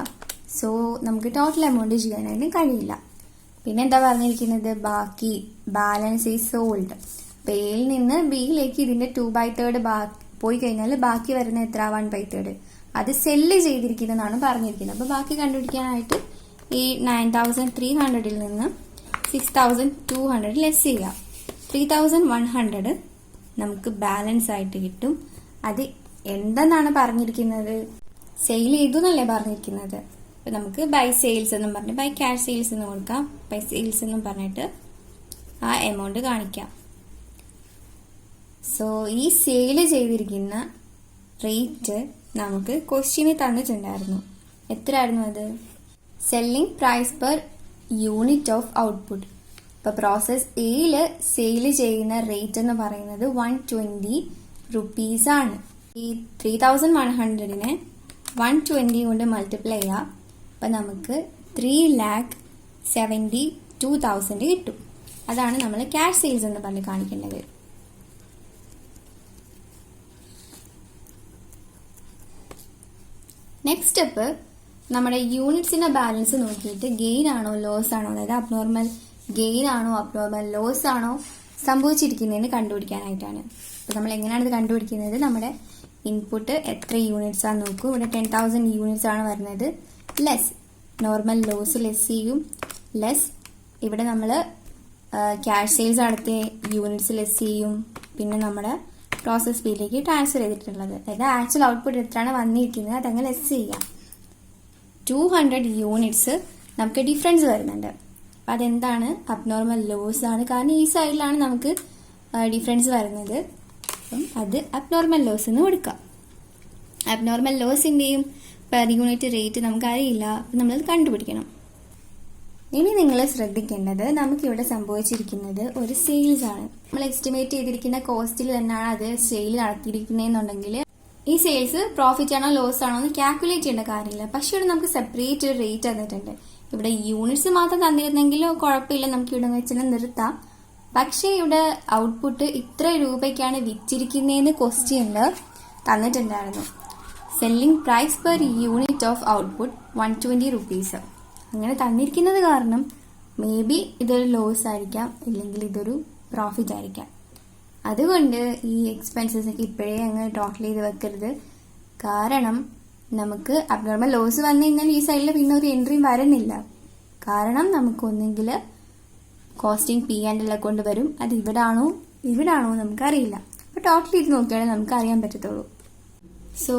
S1: സോ നമുക്ക് ടോട്ടൽ എമൗണ്ട് ചെയ്യാനായിട്ട് കഴിയില്ല. പിന്നെ എന്താ പറഞ്ഞിരിക്കുന്നത്, ബാക്കി ബാലൻസ് ഈസ് സോൾഡ്. എയിൽ നിന്ന് ബിയിലേക്ക് ഇതിന്റെ 2/3 പോയി കഴിഞ്ഞാൽ ബാക്കി വരുന്ന എത്ര, 1/3. അത് സെല്ല് ചെയ്തിരിക്കുന്നതാണ് പറഞ്ഞിരിക്കുന്നത്. അപ്പൊ ബാക്കി കണ്ടുപിടിക്കാനായിട്ട് ഈ 9300ൽ നിന്ന് 6200 ലെസ് ചെയ്യാം. 3100 നമുക്ക് ബാലൻസ് ആയിട്ട് കിട്ടും. അത് എന്തെന്നാണ് പറഞ്ഞിരിക്കുന്നത്, സെയിൽ ചെയ്തു എന്നല്ലേ പറഞ്ഞിരിക്കുന്നത്. അപ്പൊ നമുക്ക് ബൈ സെയിൽസ് എന്നും പറഞ്ഞ് ബൈ ക്യാഷ് സെയിൽസ് എന്ന് കൊടുക്കാം. ബൈ സെയിൽസ് എന്നും പറഞ്ഞിട്ട് ആ എമൗണ്ട് കാണിക്കാം. സോ ഈ സെയിൽ ചെയ്തിരിക്കുന്ന റേറ്റ് നമുക്ക് ക്വസ്റ്റ്യനിൽ തന്നിട്ടുണ്ടായിരുന്നു. എത്രയായിരുന്നു അത്, selling price per unit of output. ഇപ്പൊ പ്രോസസ് എയില് സെയിൽ ചെയ്യുന്ന റേറ്റ് എന്ന് പറയുന്നത് 120 rupees ആണ്. ഈ 3100നെ 120 കൊണ്ട് മൾട്ടിപ്ലൈ ചെയ്യാം. അപ്പം നമുക്ക് 3,72,000 കിട്ടും. അതാണ് നമ്മൾ ക്യാഷ് സെയിൽസ് എന്ന് പറഞ്ഞ് കാണിക്കേണ്ടത്. നെക്സ്റ്റ് സ്റ്റെപ്പ് നമ്മുടെ യൂണിറ്റ്സിന്റെ ബാലൻസ് നോക്കിയിട്ട് ഗെയിൻ ആണോ ലോസ് ആണോ, അതായത് അബ്നോർമൽ ഗെയിൻ ആണോ അബ്നോർമൽ ലോസ് ആണോ സംഭവിച്ചിരിക്കുന്നതെന്ന് കണ്ടുപിടിക്കാനായിട്ടാണ്. അപ്പോൾ നമ്മൾ എങ്ങനെയാണ് ഇത് കണ്ടുപിടിക്കുന്നത്? നമ്മുടെ ഇൻപുട്ട് എത്ര യൂണിറ്റ്സ് ആണ് നോക്കൂ. ഇവിടെ 10,000 യൂണിറ്റ്സ് ആണ് വരുന്നത്. ലെസ് നോർമൽ ലോസ് ലെസ് ചെയ്യും. ലെസ് ഇവിടെ നമ്മൾ ക്യാഷ് സെയിൽസ് നടത്തിയ യൂണിറ്റ്സ് ലെസ് ചെയ്യും. പിന്നെ നമ്മുടെ പ്രോസസ് ബിയിലേക്ക് ട്രാൻസ്ഫർ ചെയ്തിട്ടുള്ളത്, അതായത് ആക്ച്വൽ ഔട്ട്പുട്ട് എത്രയാണ് വന്നിരിക്കുന്നത് അതങ്ങ് ലെസ് ചെയ്യാം. 200 യൂണിറ്റ്സ് നമുക്ക് ഡിഫറൻസ് വരുന്നുണ്ട്. അപ്പം അതെന്താണ്? അബ്നോർമൽ ലോസ് ആണ്. കാരണം ഈ സൈഡിലാണ് നമുക്ക് ഡിഫറൻസ് വരുന്നത്. അപ്പം അത് അബ്നോർമൽ ലോസ് എന്ന് കൊടുക്കാം. അബ്നോർമൽ ലോസിന്റെയും പെർ യൂണിറ്റ് റേറ്റ് നമുക്കറിയില്ല. അപ്പം നമ്മളത് കണ്ടുപിടിക്കണം. ഇനി നിങ്ങൾ ശ്രദ്ധിക്കേണ്ടത്, നമുക്കിവിടെ സംഭവിച്ചിരിക്കുന്നത് ഒരു സെയിൽസ് ആണ്. നമ്മൾ എസ്റ്റിമേറ്റ് ചെയ്തിരിക്കുന്ന കോസ്റ്റിൽ തന്നെയാണ് അത് സെയിൽ നടത്തിയിരിക്കുന്നതെന്നുണ്ടെങ്കിൽ ഈ സെയിൽസ് പ്രോഫിറ്റ് ആണോ ലോസ് ആണോ എന്ന് കാൽക്കുലേറ്റ് ചെയ്യേണ്ട കാര്യമില്ല. പക്ഷെ ഇവിടെ നമുക്ക് സെപ്പറേറ്റ് ഒരു റേറ്റ് തന്നിട്ടുണ്ട്. ഇവിടെ യൂണിറ്റ്സ് മാത്രം തന്നിരുന്നെങ്കിലും കുഴപ്പമില്ല, നമുക്ക് ഇവിടെ വെച്ച് നിർത്താം. പക്ഷേ ഇവിടെ ഔട്ട്പുട്ട് ഇത്ര രൂപയ്ക്കാണ് വിറ്റിരിക്കുന്നതെന്ന് ക്വസ്റ്റ്യനിൽ തന്നിട്ടുണ്ടായിരുന്നു. Selling price per unit of output 120 rupees അങ്ങനെ തന്നിരിക്കുന്നത് കാരണം മേ ബി ഇതൊരു ലോസ് ആയിരിക്കാം, ഇല്ലെങ്കിൽ ഇതൊരു പ്രോഫിറ്റ് ആയിരിക്കാം. അതുകൊണ്ട് ഈ എക്സ്പെൻസസ് ഒക്കെ ഇപ്പോഴേ അങ്ങ് ടോട്ടൽ ചെയ്ത് വെക്കരുത്. കാരണം നമുക്ക് അബ്നോർമൽ ലോസ് വന്നു കഴിഞ്ഞാൽ ഈ സൈഡിൽ പിന്നെ ഒരു എൻട്രിയും വരുന്നില്ല. കാരണം നമുക്ക് ഒന്നെങ്കിൽ കോസ്റ്റിംഗ് P&L കൊണ്ട് വരും, അത് ഇവിടാണോ നമുക്കറിയില്ല. അപ്പോൾ ടോട്ടൽ ചെയ്ത് നോക്കിയാലേ നമുക്ക് അറിയാൻ പറ്റത്തുള്ളൂ. സോ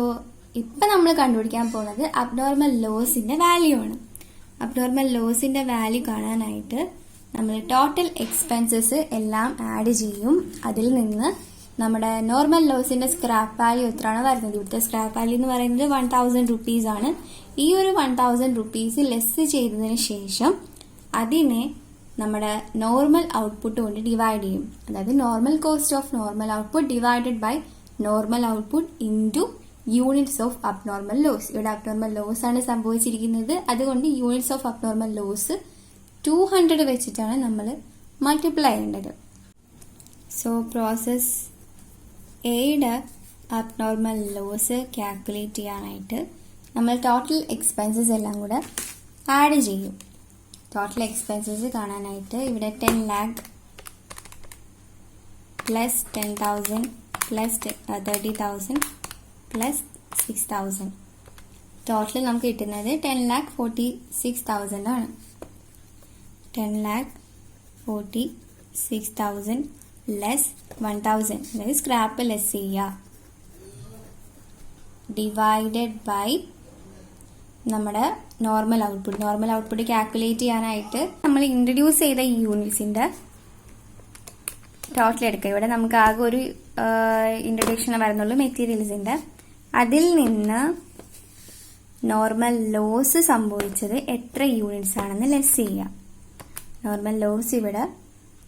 S1: ഇപ്പം നമ്മൾ കണ്ടുപിടിക്കാൻ പോകുന്നത് അബ്നോർമൽ ലോസിന്റെ വാല്യൂ ആണ്. അബ്നോർമൽ ലോസിന്റെ വാല്യൂ കാണാനായിട്ട് നമ്മൾ ടോട്ടൽ എക്സ്പെൻസസ് എല്ലാം ആഡ് ചെയ്യും. അതിൽ നിന്ന് നമ്മുടെ നോർമൽ ലോസിന്റെ സ്ക്രാപ്പ് വാല്യൂ എത്രയാണ് വരുന്നത്? ഇവിടുത്തെ സ്ക്രാപ്പ് വാല്യൂ എന്ന് പറയുന്നത് 1000 റുപ്പീസ് ആണ്. ഈ ഒരു 1000 റുപ്പീസ് ലെസ് ചെയ്തതിന് ശേഷം അതിനെ നമ്മുടെ നോർമൽ ഔട്ട്പുട്ട് കൊണ്ട് ഡിവൈഡ് ചെയ്യും. അതായത് normal cost of normal output divided by normal output into units of abnormal loss. ഇവിടെ അബ്നോർമൽ ലോസ് ആണ് സംഭവിച്ചിരിക്കുന്നത്. അതുകൊണ്ട് യൂണിറ്റ്സ് ഓഫ് അബ്നോർമൽ ലോസ് 200 വെച്ചിട്ടാണ് നമ്മൾ മൾട്ടിപ്ലൈ ചെയ്യേണ്ടത്. സോ പ്രോസസ് എയുടെ അബ്നോർമൽ ലോസ് കാൽക്കുലേറ്റ് ചെയ്യാനായിട്ട് നമ്മൾ ടോട്ടൽ എക്സ്പെൻസസ് എല്ലാം കൂടെ ആഡ് ചെയ്യും. ടോട്ടൽ എക്സ്പെൻസസ് കാണാനായിട്ട് ഇവിടെ 10 lakh plus 10,000 plus 30,000 plus 6,000 total നമുക്ക് കിട്ടുന്നത് 10,46,000 ആണ്. 10,46,000 ലെസ് 1,000, അതായത് സ്ക്രാപ്പ് ലെസ് ചെയ്യുക, ഡിവൈഡഡ് ബൈ നമ്മുടെ നോർമൽ ഔട്ട്പുട്ട് കാൽക്കുലേറ്റ് ചെയ്യാനായിട്ട് നമ്മൾ ഇൻട്രൊഡ്യൂസ് ചെയ്ത ഈ യൂണിറ്റ്സിന്റെ ടോട്ടൽ എടുക്കുക. ഇവിടെ നമുക്ക് ആകെ ഒരു ഇൻട്രൊഡക്ഷൻ വരുന്നുള്ളൂ മെറ്റീരിയൽസിന്റെ. അതിൽ നിന്ന് നോർമൽ ലോസ് സംഭവിച്ചത് എത്ര യൂണിറ്റ്സ് ആണെന്ന് ലെസ് ചെയ്യാം. നോർമൽ ലോസ് ഇവിടെ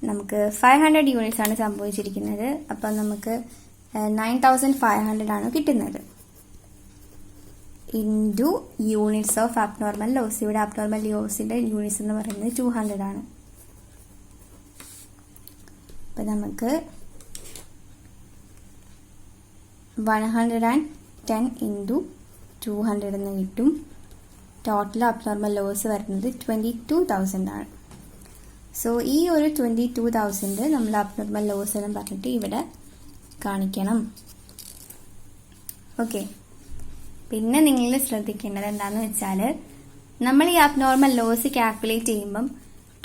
S1: നമുക്ക് 500 യൂണിറ്റ്സ് ആണ് സംഭവിച്ചിരിക്കുന്നത്. അപ്പം നമുക്ക് 9,500 ആണ് കിട്ടുന്നത്. Into units of abnormal loss. ഇവിടെ അബ്നോർമൽ ലോസിന്റെ യൂണിറ്റ്സ് എന്ന് പറയുന്നത് 200 ആണ്. അപ്പം നമുക്ക് 110 ഇൻറ്റു 200 എന്ന് കിട്ടും. ടോട്ടൽ അബ്നോർമൽ ലോസ് വരുന്നത് 22,000 ആണ്. സോ ഈ ഒരു 22,000 നമ്മൾ അബ്നോർമൽ ലോസ് എന്ന് പറഞ്ഞിട്ട് ഇവിടെ കാണിക്കണം. ഓക്കെ. പിന്നെ നിങ്ങൾ ശ്രദ്ധിക്കേണ്ടത് എന്താണെന്ന് വെച്ചാൽ, നമ്മൾ ഈ അബ്നോർമൽ ലോസ് കാൽക്കുലേറ്റ് ചെയ്യുമ്പം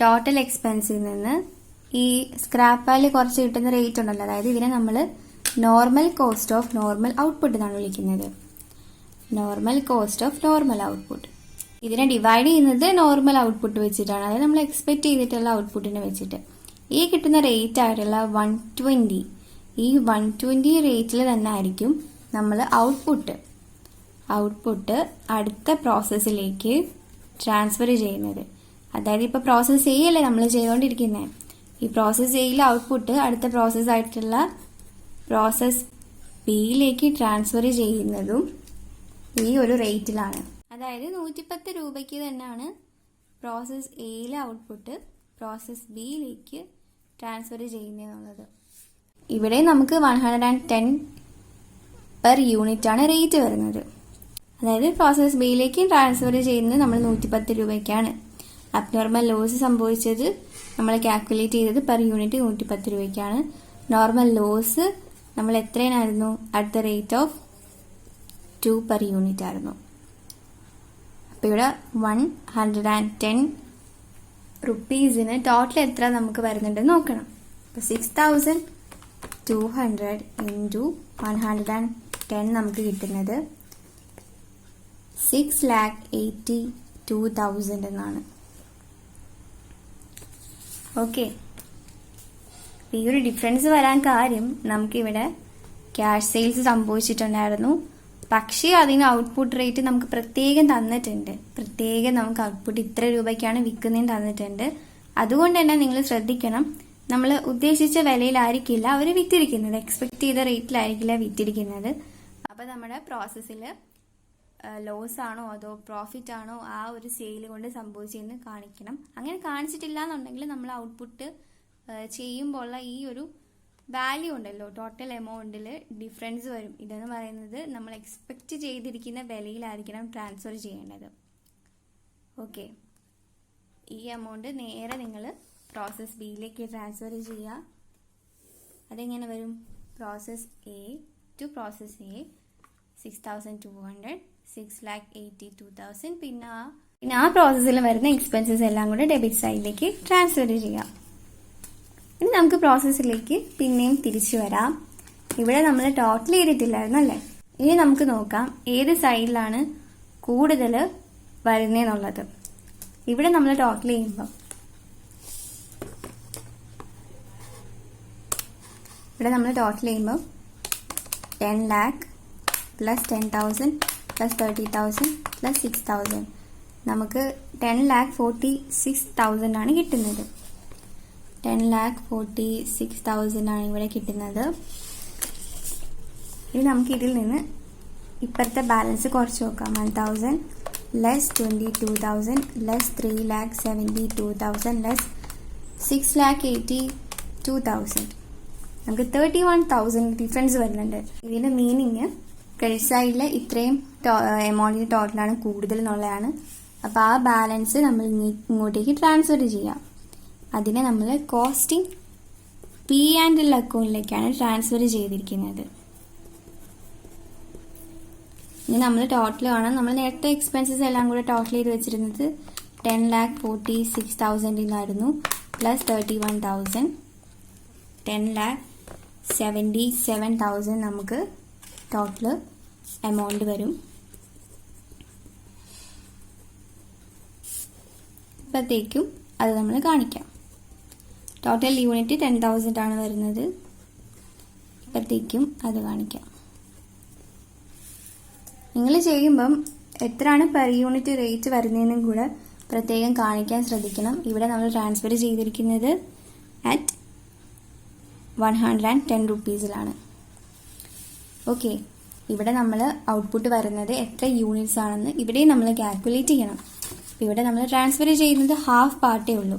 S1: ടോട്ടൽ എക്സ്പെൻസിൽ നിന്ന് ഈ സ്ക്രാപ്പ് വാല്യൂ കുറച്ച് കിട്ടുന്ന റേറ്റ് ഉണ്ടല്ലോ, അതായത് ഇതിനെ നമ്മൾ normal cost of normal output എന്നാണ് വിളിക്കുന്നത്. Normal cost of normal output. ഇതിനെ ഡിവൈഡ് ചെയ്യുന്നത് നോർമൽ ഔട്ട്പുട്ട് വെച്ചിട്ടാണ്, അതായത് നമ്മൾ എക്സ്പെക്ട് ചെയ്തിട്ടുള്ള ഔട്ട്പുട്ടിനെ വെച്ചിട്ട്. ഈ കിട്ടുന്ന റേറ്റ് ആയിട്ടുള്ള 120, ഈ 120 റേറ്റിൽ തന്നെ ആയിരിക്കും നമ്മൾ ഔട്ട്പുട്ട് അടുത്ത പ്രോസസ്സിലേക്ക് ട്രാൻസ്ഫർ ചെയ്യുന്നത്. അതായത് ഇപ്പോൾ പ്രോസസ്സ് എ അല്ലേ നമ്മൾ ചെയ്തുകൊണ്ടിരിക്കുന്നത്. ഈ പ്രോസസ്സ് എയിൽ ഔട്ട്പുട്ട് അടുത്ത പ്രോസസ്സ് ആയിട്ടുള്ള പ്രോസസ് ബിയിലേക്ക് ട്രാൻസ്ഫർ ചെയ്യുന്നതും ഈ ഒരു റേറ്റിലാണ്. അതായത് 110 രൂപയ്ക്ക് തന്നെയാണ് പ്രോസസ് എയിലെ ഔട്ട്പുട്ട് പ്രോസസ് ബിയിലേക്ക് ട്രാൻസ്ഫർ ചെയ്യുന്നതെന്നുള്ളത്. ഇവിടെ നമുക്ക് 110 പെർ യൂണിറ്റ് ആണ് റേറ്റ് വരുന്നത്. അതായത് പ്രോസസ് ബിയിലേക്ക് ട്രാൻസ്ഫർ ചെയ്യുന്നത് നമ്മൾ 110 രൂപയ്ക്കാണ്. അബ്നോർമൽ ലോസ് സംഭവിച്ചത് നമ്മൾ കാൽക്കുലേറ്റ് ചെയ്തത് പെർ യൂണിറ്റ് 110 രൂപയ്ക്കാണ്. നോർമൽ ലോസ് നമ്മൾ എത്രയായിരുന്നു? At the rate of 2 per unit ആയിരുന്നു. അപ്പോൾ ഇവിടെ 110 റുപ്പീസിന് ടോട്ടൽ എത്ര നമുക്ക് വരുന്നുണ്ടെന്ന് നോക്കണം. അപ്പോൾ 6200 ഇൻറ്റു 110 നമുക്ക് കിട്ടുന്നത് 6,82,000 എന്നാണ്. ഓക്കെ, ഈ ഒരു ഡിഫറൻസ് വരാൻ കാര്യം നമുക്കിവിടെ ക്യാഷ് സെയിൽസ് സംഭവിച്ചിട്ടുണ്ടായിരുന്നു. പക്ഷേ അതിന് ഔട്ട്പുട്ട് റേറ്റ് നമുക്ക് പ്രത്യേകം തന്നിട്ടുണ്ട്. പ്രത്യേകം നമുക്ക് ഔട്ട്പുട്ട് ഇത്ര രൂപയ്ക്കാണ് വിൽക്കുന്നതെന്ന് തന്നിട്ടുണ്ട്. അതുകൊണ്ട് തന്നെ നിങ്ങൾ ശ്രദ്ധിക്കണം, നമ്മൾ ഉദ്ദേശിച്ച വിലയിലായിരിക്കില്ല അവർ വിറ്റിരിക്കുന്നത്, എക്സ്പെക്ട് ചെയ്ത റേറ്റിലായിരിക്കില്ല വിറ്റിരിക്കുന്നത്. അപ്പോൾ നമ്മുടെ പ്രോസസ്സിൽ ലോസ് ആണോ അതോ പ്രോഫിറ്റ് ആണോ ആ ഒരു സെയിൽ കൊണ്ട് സംഭവിച്ചതെന്ന് കാണിക്കണം. അങ്ങനെ കാണിച്ചിട്ടില്ല എന്നുണ്ടെങ്കിൽ നമ്മൾ ഔട്ട്പുട്ട് ചെയ്യുമ്പോഴുള്ള ഈ ഒരു വാല്യൂ ഉണ്ടല്ലോ, ടോട്ടൽ എമൗണ്ടിൽ ഡിഫറൻസ് വരും. ഇതെന്ന് പറയുന്നത് നമ്മൾ എക്സ്പെക്റ്റ് ചെയ്തിരിക്കുന്ന വിലയിലായിരിക്കണം ട്രാൻസ്ഫർ ചെയ്യേണ്ടത്. ഓക്കെ, ഈ എമൗണ്ട് നേരെ നിങ്ങൾ പ്രോസസ് ബിയിലേക്ക് ട്രാൻസ്ഫർ ചെയ്യുക. അതെങ്ങനെ വരും? Process A to process A 6,200, 6,82,000. പിന്നെ ആ പ്രോസസ്സിൽ വരുന്ന എക്സ്പെൻസസ് എല്ലാം കൂടെ ഡെബിറ്റ് സൈഡിലേക്ക് ട്രാൻസ്ഫർ ചെയ്യാം. ഇനി നമുക്ക് പ്രോസസ്സിലേക്ക് പിന്നെയും തിരിച്ചു വരാം. ഇവിടെ നമ്മൾ ടോട്ടൽ ചെയ്തിട്ടില്ലായിരുന്നു അല്ലേ? ഇനി നമുക്ക് നോക്കാം ഏത് സൈഡിലാണ് കൂടുതൽ വരുന്നതെന്നുള്ളത്. ഇവിടെ നമ്മൾ ടോട്ടൽ ചെയ്യുമ്പോൾ 10 lakh പ്ലസ് 10,000 പ്ലസ് 30,000 പ്ലസ് 6,000 നമുക്ക് 10,46,000 ആണ് കിട്ടുന്നത്. 10,46,000 ആണ് ഇവിടെ കിട്ടുന്നത്. ഇനി നമുക്ക് ഇതിൽ നിന്ന് ഇപ്പോഴത്തെ ബാലൻസ് കുറച്ച് നോക്കാം. 1,000 ലെസ് 22,000 ലെസ് 3,72,000 ലെസ് 6,82,000 നമുക്ക് 31,000 ഡിഫറൻസ് വരുന്നുണ്ട്. ഇതിന്റെ മീനിങ് ക്രെഡിറ്റ് സൈഡിൽ ഇത്രയും എമൗണ്ടിന്റെ ടോട്ടലാണ് കൂടുതൽ എന്നുള്ളതാണ്. അപ്പോൾ ആ ബാലൻസ് നമ്മൾ ഇങ്ങോട്ടേക്ക് ട്രാൻസ്ഫർ ചെയ്യാം. അതിനെ നമ്മൾ കോസ്റ്റിംഗ് പി ആൻഡ് എൽ അക്കൗണ്ടിലേക്കാണ് ട്രാൻസ്ഫർ ചെയ്തിരിക്കുന്നത്. ഇനി നമ്മൾ ടോട്ടൽ കാണാം. നമ്മൾ നേരത്തെ എക്സ്പെൻസസ് എല്ലാം കൂടെ ടോട്ടൽ ചെയ്ത് വെച്ചിരുന്നത് 10,46,000 ആയിരുന്നു. പ്ലസ് 31,000 10,77,000 നമുക്ക് ടോട്ടൽ എമൗണ്ട് വരും. ഇപ്പോഴത്തേക്കും അത് നമ്മൾ കാണിക്കാം. ടോട്ടൽ യൂണിറ്റ് 10,000 ആണ് വരുന്നത്. ഇപ്പോഴത്തേക്കും അത് കാണിക്കാം. നിങ്ങൾ ചെയ്യുമ്പം എത്രയാണ് പെർ യൂണിറ്റ് റേറ്റ് വരുന്നതെന്നും കൂടെ പ്രത്യേകം കാണിക്കാൻ ശ്രദ്ധിക്കണം. ഇവിടെ നമ്മൾ ട്രാൻസ്ഫർ ചെയ്തിരിക്കുന്നത് അറ്റ് 110 റുപ്പീസിലാണ്. ഓക്കെ, ഇവിടെ നമ്മൾ ഔട്ട്പുട്ട് വരുന്നത് എത്ര യൂണിറ്റ്സ് ആണെന്ന് ഇവിടെയും നമ്മൾ കാൽക്കുലേറ്റ് ചെയ്യണം. ഇവിടെ നമ്മൾ ട്രാൻസ്ഫർ ചെയ്യുന്നത് ഹാഫ് പാർട്ടേ ഉള്ളൂ.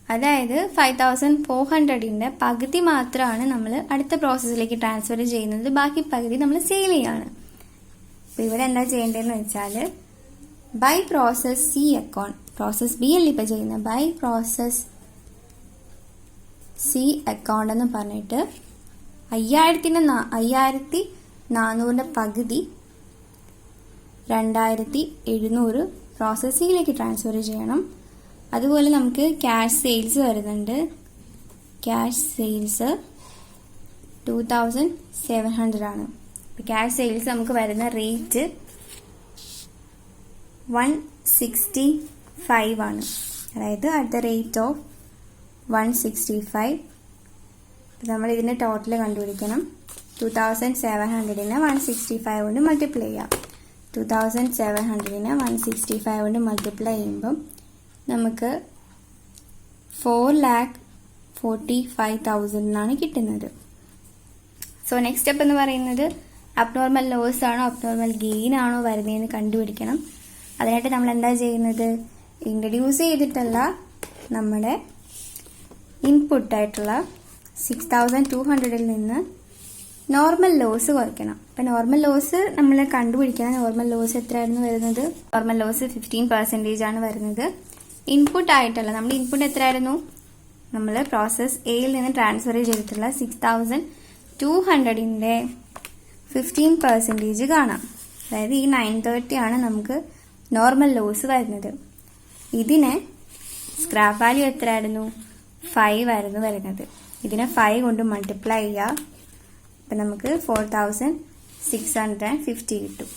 S1: അതായത് 5,400ന്റെ പകുതി മാത്രമാണ് നമ്മൾ അടുത്ത പ്രോസസ്സിലേക്ക് ട്രാൻസ്ഫർ ചെയ്യുന്നത്. ബാക്കി പകുതി നമ്മൾ സെയിൽ ചെയ്യാണ്. അപ്പോൾ ഇവിടെ എന്താ ചെയ്യേണ്ടതെന്ന് വെച്ചാൽ by process C account, process B അല്ല ഇപ്പോൾ ചെയ്യുന്നത്, ബൈ പ്രോസസ് സി അക്കൗണ്ട് എന്ന് പറഞ്ഞിട്ട് 5,400ന്റെ പകുതി 2,700 പ്രോസസ് സിയിലേക്ക് ട്രാൻസ്ഫർ ചെയ്യണം. അതുപോലെ നമുക്ക് ക്യാഷ് സെയിൽസ് വരുന്നുണ്ട്. ക്യാഷ് സെയിൽസ് 2,700 ആണ്. ക്യാഷ് സെയിൽസ് നമുക്ക് വരുന്ന റേറ്റ് 165 ആണ്. അതായത് അറ്റ് ദ റേറ്റ് ഓഫ് 165. നമ്മൾ ഇതിന്റെ ടോട്ടൽ കണ്ടുപിടിക്കണം. 2,700നെ 165 കൊണ്ട് മൾട്ടിപ്ലൈ ചെയ്യാം. 2,700നെ 165 കൊണ്ട് മൾട്ടിപ്ലൈ ചെയ്യുമ്പം നമുക്ക് 4,45,000 കിട്ടുന്നത്. സോ നെക്സ്റ്റ് സ്റ്റെപ്പ് എന്ന് പറയുന്നത് അബ്നോർമൽ ലോസ് ആണോ അബ്നോർമൽ ഗെയിൻ ആണോ വരുന്നതെന്ന് കണ്ടുപിടിക്കണം. അതിനായിട്ട് നമ്മൾ എന്താ ചെയ്യുന്നത്, ഇൻട്രൊഡ്യൂസ് ചെയ്തിട്ടുള്ള നമ്മുടെ ഇൻപുട്ടായിട്ടുള്ള 6200 നിന്ന് നോർമൽ ലോസ് കുറയ്ക്കണം. അപ്പം നോർമൽ ലോസ് നമ്മൾ കണ്ടുപിടിക്കണം. നോർമൽ ലോസ് എത്രയായിരുന്നു വരുന്നത്? നോർമൽ ലോസ് 15% ആണ് വരുന്നത്. ഇൻപുട്ട് ആയിട്ടുള്ള നമ്മുടെ ഇൻപുട്ട് എത്രയായിരുന്നു? നമ്മൾ പ്രോസസ് എയിൽ നിന്ന് ട്രാൻസ്ഫർ ചെയ്തിട്ടുള്ള 6200ന്റെ 15% കാണാം. അതായത് ഈ 930 ആണ് നമുക്ക് നോർമൽ ലോസ് വരുന്നത്. ഇതിനെ സ്ക്രാപ്പ് വാല്യൂ എത്രയായിരുന്നു? 5 ആയിരുന്നു വരുന്നത്. ഇതിനെ 5 കൊണ്ട് മൾട്ടിപ്ലൈ ചെയ്യുക. അപ്പം നമുക്ക് 4650 കിട്ടും.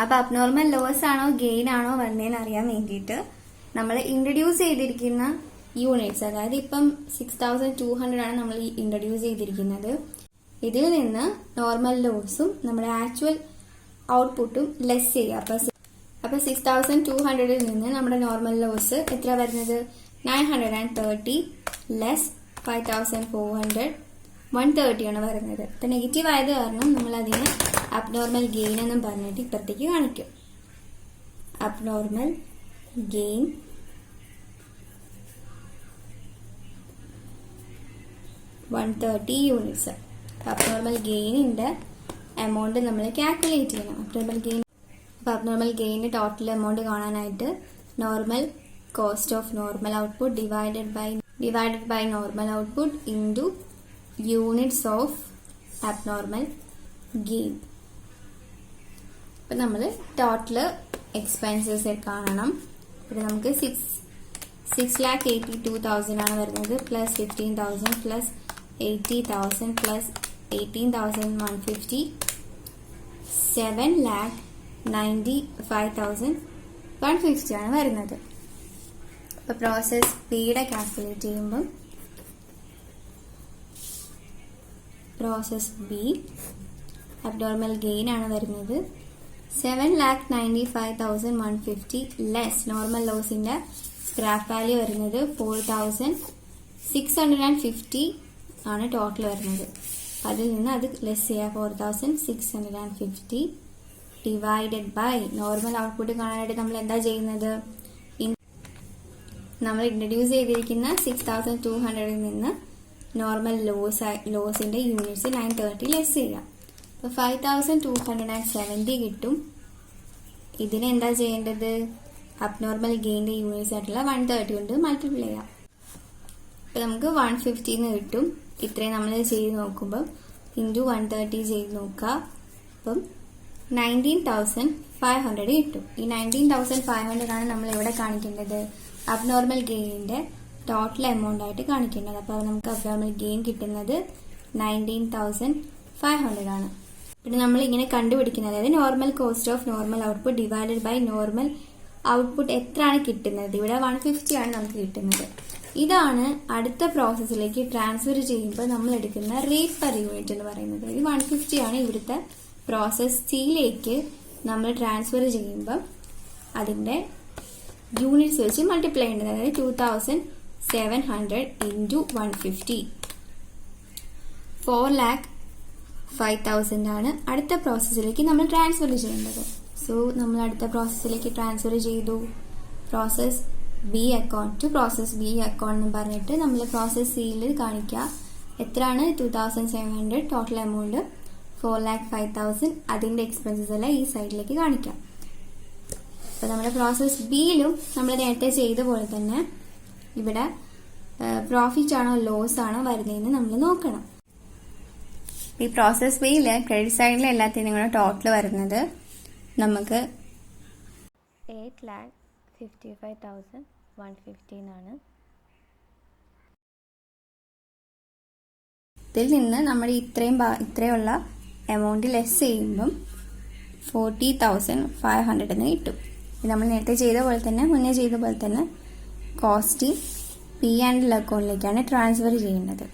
S1: അപ്പം അബ്നോർമൽ ലോസ് ആണോ ഗെയിൻ ആണോ വരുന്നതെന്ന് അറിയാൻ വേണ്ടിയിട്ട് നമ്മൾ ഇൻട്രൊഡ്യൂസ് ചെയ്തിരിക്കുന്ന യൂണിറ്റ്സ്, അതായത് ഇപ്പം 6200 ആണ് നമ്മൾ ഇൻട്രൊഡ്യൂസ് ചെയ്തിരിക്കുന്നത്. ഇതിൽ നിന്ന് നോർമൽ ലോസും നമ്മുടെ ആക്ച്വൽ ഔട്ട്പുട്ടും ലെസ് ചെയ്യുക. അപ്പൊ 6200 നിന്ന് നമ്മുടെ നോർമൽ ലോസ് എത്ര വരുന്നത്? 930 ലെസ് 5400 130 ആണ് വരുന്നത്. അപ്പൊ നെഗറ്റീവ് ആയത് കാരണം നമ്മൾ അതിനെ അബ്നോർമൽ ഗെയിൻ എന്നും പറഞ്ഞിട്ട് ഇപ്പുറത്തേക്ക് കാണിക്കും. Abnormal gain 130 units. അബ്നോർമൽ ഗെയിനിന്റെ എമൗണ്ട് നമ്മൾ കാൽക്കുലേറ്റ് ചെയ്യണം. അബ്നോർമൽ ഗെയിനിന്റെ ടോട്ടൽ എമൗണ്ട് കാണാനായിട്ട് normal cost of normal output divided by normal output into units of abnormal gain. അപ്പം നമ്മൾ ടോട്ടൽ എക്സ്പെൻസസ് കാണണം. ഇവിടെ നമുക്ക് 6,82,000 ആണ് വരുന്നത്. പ്ലസ് 15,000 പ്ലസ് 80,000 പ്ലസ് 18,150 7,95,150 ആണ് വരുന്നത്. അപ്പൊ പ്രോസസ് ബിയുടെ കാൽക്കുലേറ്റ് ചെയ്യുമ്പോൾ പ്രോസസ് ബി അബ്നോർമൽ ഗെയിൻ ആണ് വരുന്നത് 7,95,150 ലെസ് നോർമൽ ലോസിന്റെ സ്ക്രാപ്പ് വാല്യൂ വരുന്നത് 4,650 ആണ് ടോട്ടൽ വരുന്നത്. അതിൽ നിന്ന് അത് ലെസ് ചെയ്യുക. 4,650 ഡിവൈഡഡ് ബൈ നോർമൽ ഔട്ട്പുട്ട് കാണാനായിട്ട് നമ്മൾ എന്താ ചെയ്യുന്നത്? നമ്മൾ ഇൻട്രൊഡ്യൂസ് ചെയ്തിരിക്കുന്ന 6200 നിന്ന് നോർമൽ ലോസിന്റെ യൂണിറ്റ്സ് 930 ലെസ് ചെയ്യുക. അപ്പൊ 5270 കിട്ടും. ഇതിന് എന്താ ചെയ്യേണ്ടത്? അബ്നോർമൽ ഗെയിന്റെ യൂണിറ്റ്സ് ആയിട്ടുള്ള 130 കൊണ്ട് മൾട്ടിപ്ലൈ ചെയ്യാം. അപ്പൊ നമുക്ക് 150 കിട്ടും. ഇത്രയും നമ്മൾ ചെയ്ത് നോക്കുമ്പോൾ ഇൻറ്റു 130 ചെയ്ത് നോക്കുക. അപ്പം 19,500 കിട്ടും. ഈ 19,500 ആണ് നമ്മൾ എവിടെ കാണിക്കേണ്ടത്? അബ്നോർമൽ ഗെയിനിന്റെ ടോട്ടൽ എമൗണ്ട് ആയിട്ട് കാണിക്കേണ്ടത്. അപ്പോൾ നമുക്ക് അബ്നോർമൽ ഗെയിൻ കിട്ടുന്നത് 19,500 ആണ്. പിന്നെ നമ്മൾ ഇങ്ങനെ കണ്ടുപിടിക്കുന്നത്, അതായത് normal cost of normal output divided by normal output എത്രയാണ് കിട്ടുന്നത്? ഇവിടെ 150 ആണ് നമുക്ക് കിട്ടുന്നത്. ഇതാണ് അടുത്ത പ്രോസസ്സിലേക്ക് ട്രാൻസ്ഫർ ചെയ്യുമ്പോൾ നമ്മൾ എടുക്കുന്ന റേറ്റ് പെർ യൂണിറ്റ് എന്ന് പറയുന്നത്. ഇത് 150 ആണ് ഇവിടുത്തെ പ്രോസസ് സിയിലേക്ക് നമ്മൾ ട്രാൻസ്ഫർ ചെയ്യുമ്പോൾ അതിന്റെ യൂണിറ്റ്സ് വെച്ച് മൾട്ടിപ്ലൈ ചെയ്യേണ്ടത്. അതായത് 2,700 ഇൻറ്റു 150 4,05,000 ആണ് അടുത്ത പ്രോസസ്സിലേക്ക് നമ്മൾ ട്രാൻസ്ഫർ ചെയ്യേണ്ടത്. സോ നമ്മൾ അടുത്ത പ്രോസസ്സിലേക്ക് ട്രാൻസ്ഫർ ചെയ്തു. Process B account to process B account എന്ന് പറഞ്ഞിട്ട് നമ്മൾ പ്രോസസ് സിയിൽ കാണിക്കുക. എത്രയാണ്? 2,700 ടോട്ടൽ എമൗണ്ട് 4,05,000. അതിന്റെ എക്സ്പെൻസസ് എല്ലാം ഈ സൈഡിലേക്ക് കാണിക്കാം. അപ്പൊ നമ്മുടെ പ്രോസസ് ബിയിലും നമ്മൾ നേരത്തെ ചെയ്ത പോലെ തന്നെ ഇവിടെ പ്രോഫിറ്റ് ആണോ ലോസ് ആണോ വരുന്നതെന്ന് നമ്മൾ നോക്കണം. ഈ പ്രോസസ് ബിയിൽ ക്രെഡിറ്റ് സൈഡിലെ എല്ലാത്തിനും കൂടെ ടോട്ടൽ വരുന്നത് നമുക്ക് 8,55,150 ആണ്. ഇതിൽ നിന്ന് നമ്മൾ ഇത്രയുള്ള എമൗണ്ട് ലെസ് ചെയ്യുമ്പം 40,500 എന്ന് കിട്ടും. നമ്മൾ നേരത്തെ ചെയ്ത പോലെ തന്നെ മുന്നേ ചെയ്ത പോലെ തന്നെ കോസ്റ്റ് പി ആൻഡ് എൽ അക്കൗണ്ടിലേക്കാണ് ട്രാൻസ്ഫർ ചെയ്യുന്നത്.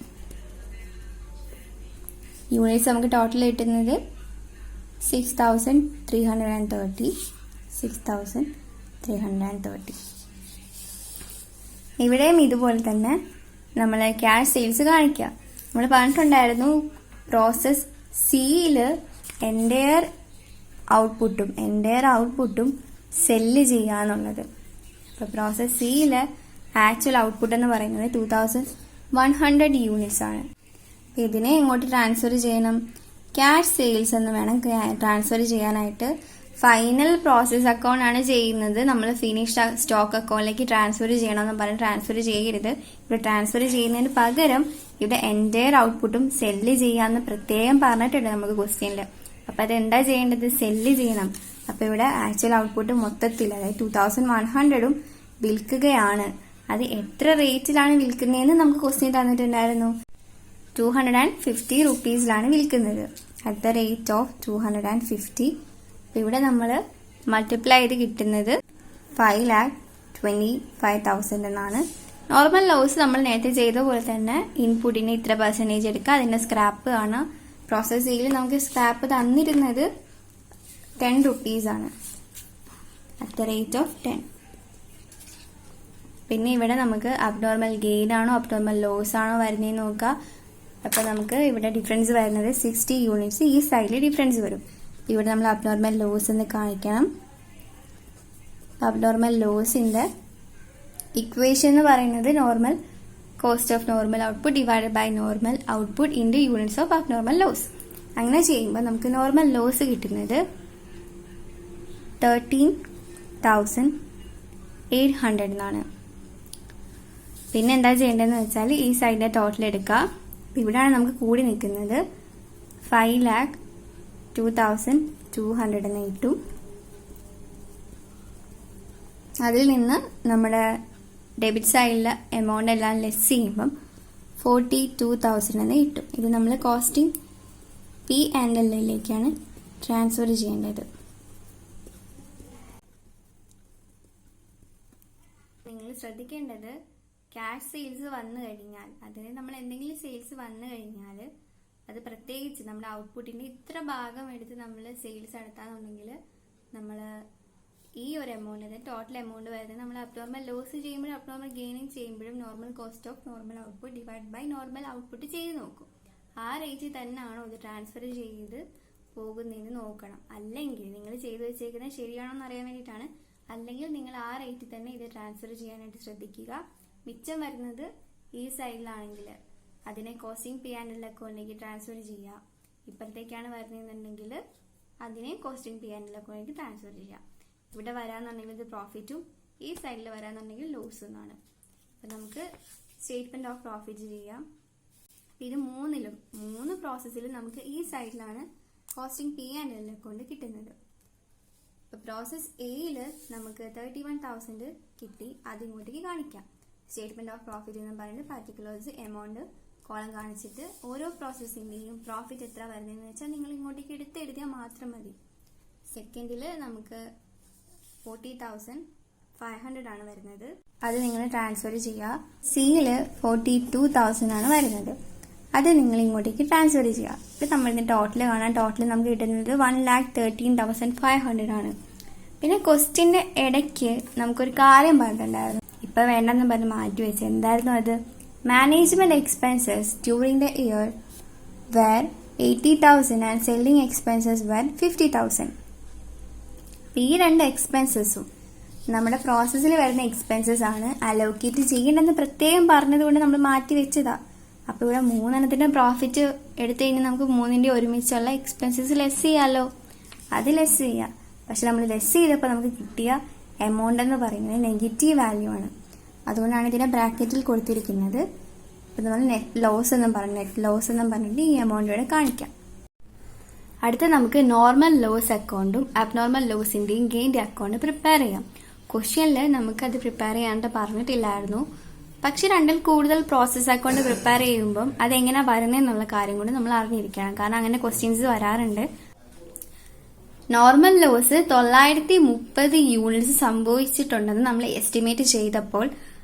S1: യൂണിറ്റ്സ് നമുക്ക് ടോട്ടൽ കിട്ടുന്നത് 6,330. ഇവിടെയും ഇതുപോലെ തന്നെ നമ്മൾ ക്യാഷ് സെയിൽസ് കാണിക്കുക. നമ്മൾ പറഞ്ഞിട്ടുണ്ടായിരുന്നു പ്രോസസ് സിയിൽ എൻ്റെയർ ഔട്ട്പുട്ടും സെല്ല് ചെയ്യാന്നുള്ളത്. അപ്പോൾ പ്രോസസ് സിയിൽ ആക്ച്വൽ ഔട്ട്പുട്ട് എന്ന് പറയുന്നത് 2100 യൂണിറ്റ്സ് ആണ്. അപ്പോൾ ഇതിനെ ഇങ്ങോട്ട് ട്രാൻസ്ഫർ ചെയ്യണം. ക്യാഷ് സെയിൽസ് എന്ന് വേണം ട്രാൻസ്ഫർ ചെയ്യാനായിട്ട്. ഫൈനൽ പ്രോസസ് അക്കൗണ്ട് ആണ് ചെയ്യുന്നത്. നമ്മൾ ഫിനിഷ് സ്റ്റോക്ക് അക്കൗണ്ടിലേക്ക് ട്രാൻസ്ഫർ ചെയ്യണമെന്ന് പറഞ്ഞ് ട്രാൻസ്ഫർ ചെയ്യരുത്. ഇവിടെ ട്രാൻസ്ഫർ ചെയ്യുന്നതിന് പകരം ഇവിടെ എൻ്റെയർ ഔട്ട്പുട്ടും സെല്ല് ചെയ്യാന്ന് പ്രത്യേകം പറഞ്ഞിട്ടുണ്ട് നമുക്ക് ക്വസ്റ്റ്യനിൽ. അപ്പൊ അതെന്താ ചെയ്യേണ്ടത്? സെല്ല് ചെയ്യണം. അപ്പൊ ഇവിടെ ആക്ച്വൽ ഔട്ട്പുട്ട് മൊത്തത്തിൽ അതായത് 2100 വിൽക്കുകയാണ്. അത് എത്ര റേറ്റിലാണ് വിൽക്കുന്നതെന്ന് നമുക്ക് ക്വസ്റ്റ്യൻ തന്നിട്ടുണ്ടായിരുന്നു. 250 റുപ്പീസിലാണ് വിൽക്കുന്നത്. At the rate of 250. ഇവിടെ നമ്മൾ മൾട്ടിപ്ലൈ ചെയ്ത് കിട്ടുന്നത് 5,25,000 എന്നാണ്. നോർമൽ ലോസ് നമ്മൾ നേരത്തെ ചെയ്ത പോലെ തന്നെ ഇൻപുട്ടിന് ഇത്ര പെർസെന്റേജ് എടുക്കുക, അതിന്റെ സ്ക്രാപ്പ് കാണാം. പ്രോസസ് ചെയ്യൽ നമുക്ക് സ്ക്രാപ്പ് തന്നിരുന്നത് 10 റുപ്പീസ് ആണ്. At the rate of 10. പിന്നെ ഇവിടെ നമുക്ക് അബ്നോർമൽ ഗെയിൻ ആണോ അബ്നോർമൽ ലോസ് ആണോ വരുന്നതെന്ന് നോക്കാം. അപ്പൊ നമുക്ക് ഇവിടെ ഡിഫറൻസ് വരുന്നത് 60 യൂണിറ്റ്സ്. ഈ സൈഡിൽ ഡിഫറൻസ് വരും. ഇവിടെ നമ്മൾ അബ്നോർമൽ ലോസ് എന്ന് കാണിക്കണം. അബ്നോർമൽ ലോസിന്റെ ഇക്വേഷൻ എന്ന് പറയുന്നത് normal cost of normal output divided by normal output into units of abnormal loss. അങ്ങനെ ചെയ്യുമ്പോൾ നമുക്ക് നോർമൽ ലോസ് കിട്ടുന്നത് 13,800 എന്നാണ്. പിന്നെ എന്താ ചെയ്യേണ്ടതെന്ന് വെച്ചാൽ ഈ സൈഡിന്റെ ടോട്ടൽ എടുക്കുക. ഇവിടെയാണ് നമുക്ക് കൂടി നിൽക്കുന്നത്. 5,02,200 എന്ന് കിട്ടും. അതിൽ നിന്ന് നമ്മുടെ ഡെബിറ്റ് സൈഡിലെ എമൗണ്ട് എല്ലാം ലെസ് ചെയ്യുമ്പം 42,000 എന്ന് കിട്ടും. ഇത് നമ്മൾ കോസ്റ്റിംഗ് P&Lലേക്കാണ് ട്രാൻസ്ഫർ ചെയ്യേണ്ടത്. നിങ്ങൾ ശ്രദ്ധിക്കേണ്ടത് ക്യാഷ് സെയിൽസ് വന്നു കഴിഞ്ഞാൽ, അതായത് നമ്മൾ എന്തെങ്കിലും സെയിൽസ് വന്നു കഴിഞ്ഞാൽ അത് പ്രത്യേകിച്ച് നമ്മുടെ ഔട്ട്പുട്ടിന്റെ ഇത്ര ഭാഗം എടുത്ത് നമ്മൾ സെയിൽസ് നടത്താന്നുണ്ടെങ്കിൽ നമ്മൾ ഈ ഒരു എമൗണ്ട്, അതായത് ടോട്ടൽ എമൗണ്ട് വരുന്നത് നമ്മൾ അബ്നോർമൽ ലോസ് ചെയ്യുമ്പോഴും അബ്നോർമൽ ഗെയിനിങ് ചെയ്യുമ്പോഴും normal cost of normal output divide by normal output ചെയ്ത് നോക്കും. ആ റേറ്റിൽ തന്നെയാണോ ഇത് ട്രാൻസ്ഫർ ചെയ്ത് പോകുന്നതെന്ന് നോക്കണം. അല്ലെങ്കിൽ നിങ്ങൾ ചെയ്തു വെച്ചേക്കുന്നത് ശരിയാണോ എന്ന് അറിയാൻ വേണ്ടിയിട്ടാണ്. അല്ലെങ്കിൽ നിങ്ങൾ ആ റേറ്റിൽ തന്നെ ഇത് ട്രാൻസ്ഫർ ചെയ്യാനായിട്ട് ശ്രദ്ധിക്കുക. മിച്ചം വരുന്നത് ഈ സൈഡിലാണെങ്കിൽ അതിനെ കോസ്റ്റിംഗ് P&L അക്കൗണ്ടിലേക്ക് ട്രാൻസ്ഫർ ചെയ്യുക. ഇപ്പുറത്തേക്കാണ് വരുന്നതെന്നുണ്ടെങ്കിൽ അതിനെ കോസ്റ്റിംഗ് P&L അക്കൗണ്ടിലേക്ക് ട്രാൻസ്ഫർ ചെയ്യുക. ഇവിടെ വരാന്നുണ്ടെങ്കിൽ ഇത് പ്രോഫിറ്റും ഈ സൈഡിൽ വരാന്നുണ്ടെങ്കിൽ ലോസും എന്നാണ്. അപ്പൊ നമുക്ക് സ്റ്റേറ്റ്മെന്റ് ഓഫ് പ്രോഫിറ്റ് ചെയ്യാം. ഇത് മൂന്ന് പ്രോസസ്സിലും നമുക്ക് ഈ സൈഡിലാണ് കോസ്റ്റിംഗ് P&L അക്കൗണ്ട് കിട്ടുന്നത്. ഇപ്പൊ പ്രോസസ് എയില് നമുക്ക് 31,000 കിട്ടി. അത് ഇങ്ങോട്ടേക്ക് കാണിക്കാം. സ്റ്റേറ്റ്മെന്റ് ഓഫ് പ്രോഫിറ്റ് എന്ന് പറയുന്നത് പർട്ടിക്കുലേഴ്സ് എമൗണ്ട് കോളം കാണിച്ചിട്ട് ഓരോ പ്രോസസ്സിന്റെയും പ്രോഫിറ്റ് എത്ര വരുന്നതെന്ന് വെച്ചാൽ നിങ്ങൾ ഇങ്ങോട്ടേക്ക് എഴുതിയാൽ മാത്രം മതി. സെക്കൻഡില് നമുക്ക് 40,500 ആണ് വരുന്നത്. അത് നിങ്ങൾ ട്രാൻസ്ഫർ ചെയ്യുക. സിയില് 42,000 ആണ് വരുന്നത്. അത് നിങ്ങൾ ഇങ്ങോട്ടേക്ക് ട്രാൻസ്ഫർ ചെയ്യുക. ഇപ്പൊ നമ്മളിന്റെ ടോട്ടൽ കാണാൻ, ടോട്ടൽ നമുക്ക് കിട്ടുന്നത് 1,13,500 ആണ്. പിന്നെ ക്വസ്റ്റ്യന്റെ ഇടയ്ക്ക് നമുക്കൊരു കാര്യം പറഞ്ഞിട്ടുണ്ടായിരുന്നു. ഇപ്പൊ വേണ്ടെന്ന് പറഞ്ഞ് മാറ്റി വെച്ച്. എന്തായിരുന്നു അത്? Management expenses during the year were 80,000 and selling expenses were 50,000. ഈ രണ്ട് എക്സ്പെൻസസും നമ്മുടെ പ്രോസസ്സിൽ വരുന്ന എക്സ്പെൻസസ് ആണ്. അലോക്കേറ്റ് ചെയ്യേണ്ടെന്ന് പ്രത്യേകം പറഞ്ഞത് കൊണ്ട് നമ്മൾ മാറ്റി വെച്ചതാ. അപ്പൊ ഇവിടെ 3 പ്രോഫിറ്റ് എടുത്തു കഴിഞ്ഞാൽ നമുക്ക് 3 ഒരുമിച്ചുള്ള എക്സ്പെൻസസ് ലെസ് ചെയ്യാലോ. അത് ലെസ് ചെയ്യാം. പക്ഷെ നമ്മൾ ലെസ് ചെയ്തപ്പോൾ നമുക്ക് കിട്ടിയ എമൗണ്ട് എന്ന് പറയുന്നത് നെഗറ്റീവ് വാല്യൂ ആണ്. അതുകൊണ്ടാണ് ഇതിനെ ബ്രാക്കറ്റിൽ കൊടുത്തിരിക്കുന്നത്. അപ്പൊ നമ്മൾ നെറ്റ് ലോസ് എന്നും പറഞ്ഞിട്ട് ഈ എമൗണ്ട് ഇവിടെ കാണിക്കാം. അടുത്ത നമുക്ക് നോർമൽ ലോസ് അക്കൗണ്ടും അബ്നോർമൽ ലോസിന്റെയും ഗെയിന്റെ അക്കൗണ്ട് പ്രിപ്പയർ ചെയ്യാം. ക്വസ്റ്റ്യനിൽ നമുക്ക് അത് പ്രിപ്പയർ ചെയ്യാനായിട്ട് പറഞ്ഞിട്ടില്ലായിരുന്നു. പക്ഷെ രണ്ടിൽ കൂടുതൽ പ്രോസസ് അക്കൗണ്ട് പ്രിപ്പയർ ചെയ്യുമ്പോൾ അതെങ്ങനെ വരുന്നതെന്നുള്ള കാര്യം കൂടി നമ്മൾ അറിഞ്ഞിരിക്കണം. കാരണം അങ്ങനെ ക്വസ്റ്റ്യൻസ് വരാറുണ്ട്. നോർമൽ ലോസ് 930 യൂണിറ്റ്സ് സംഭവിച്ചിട്ടുണ്ടെന്ന് നമ്മൾ എസ്റ്റിമേറ്റ് ചെയ്തപ്പോൾ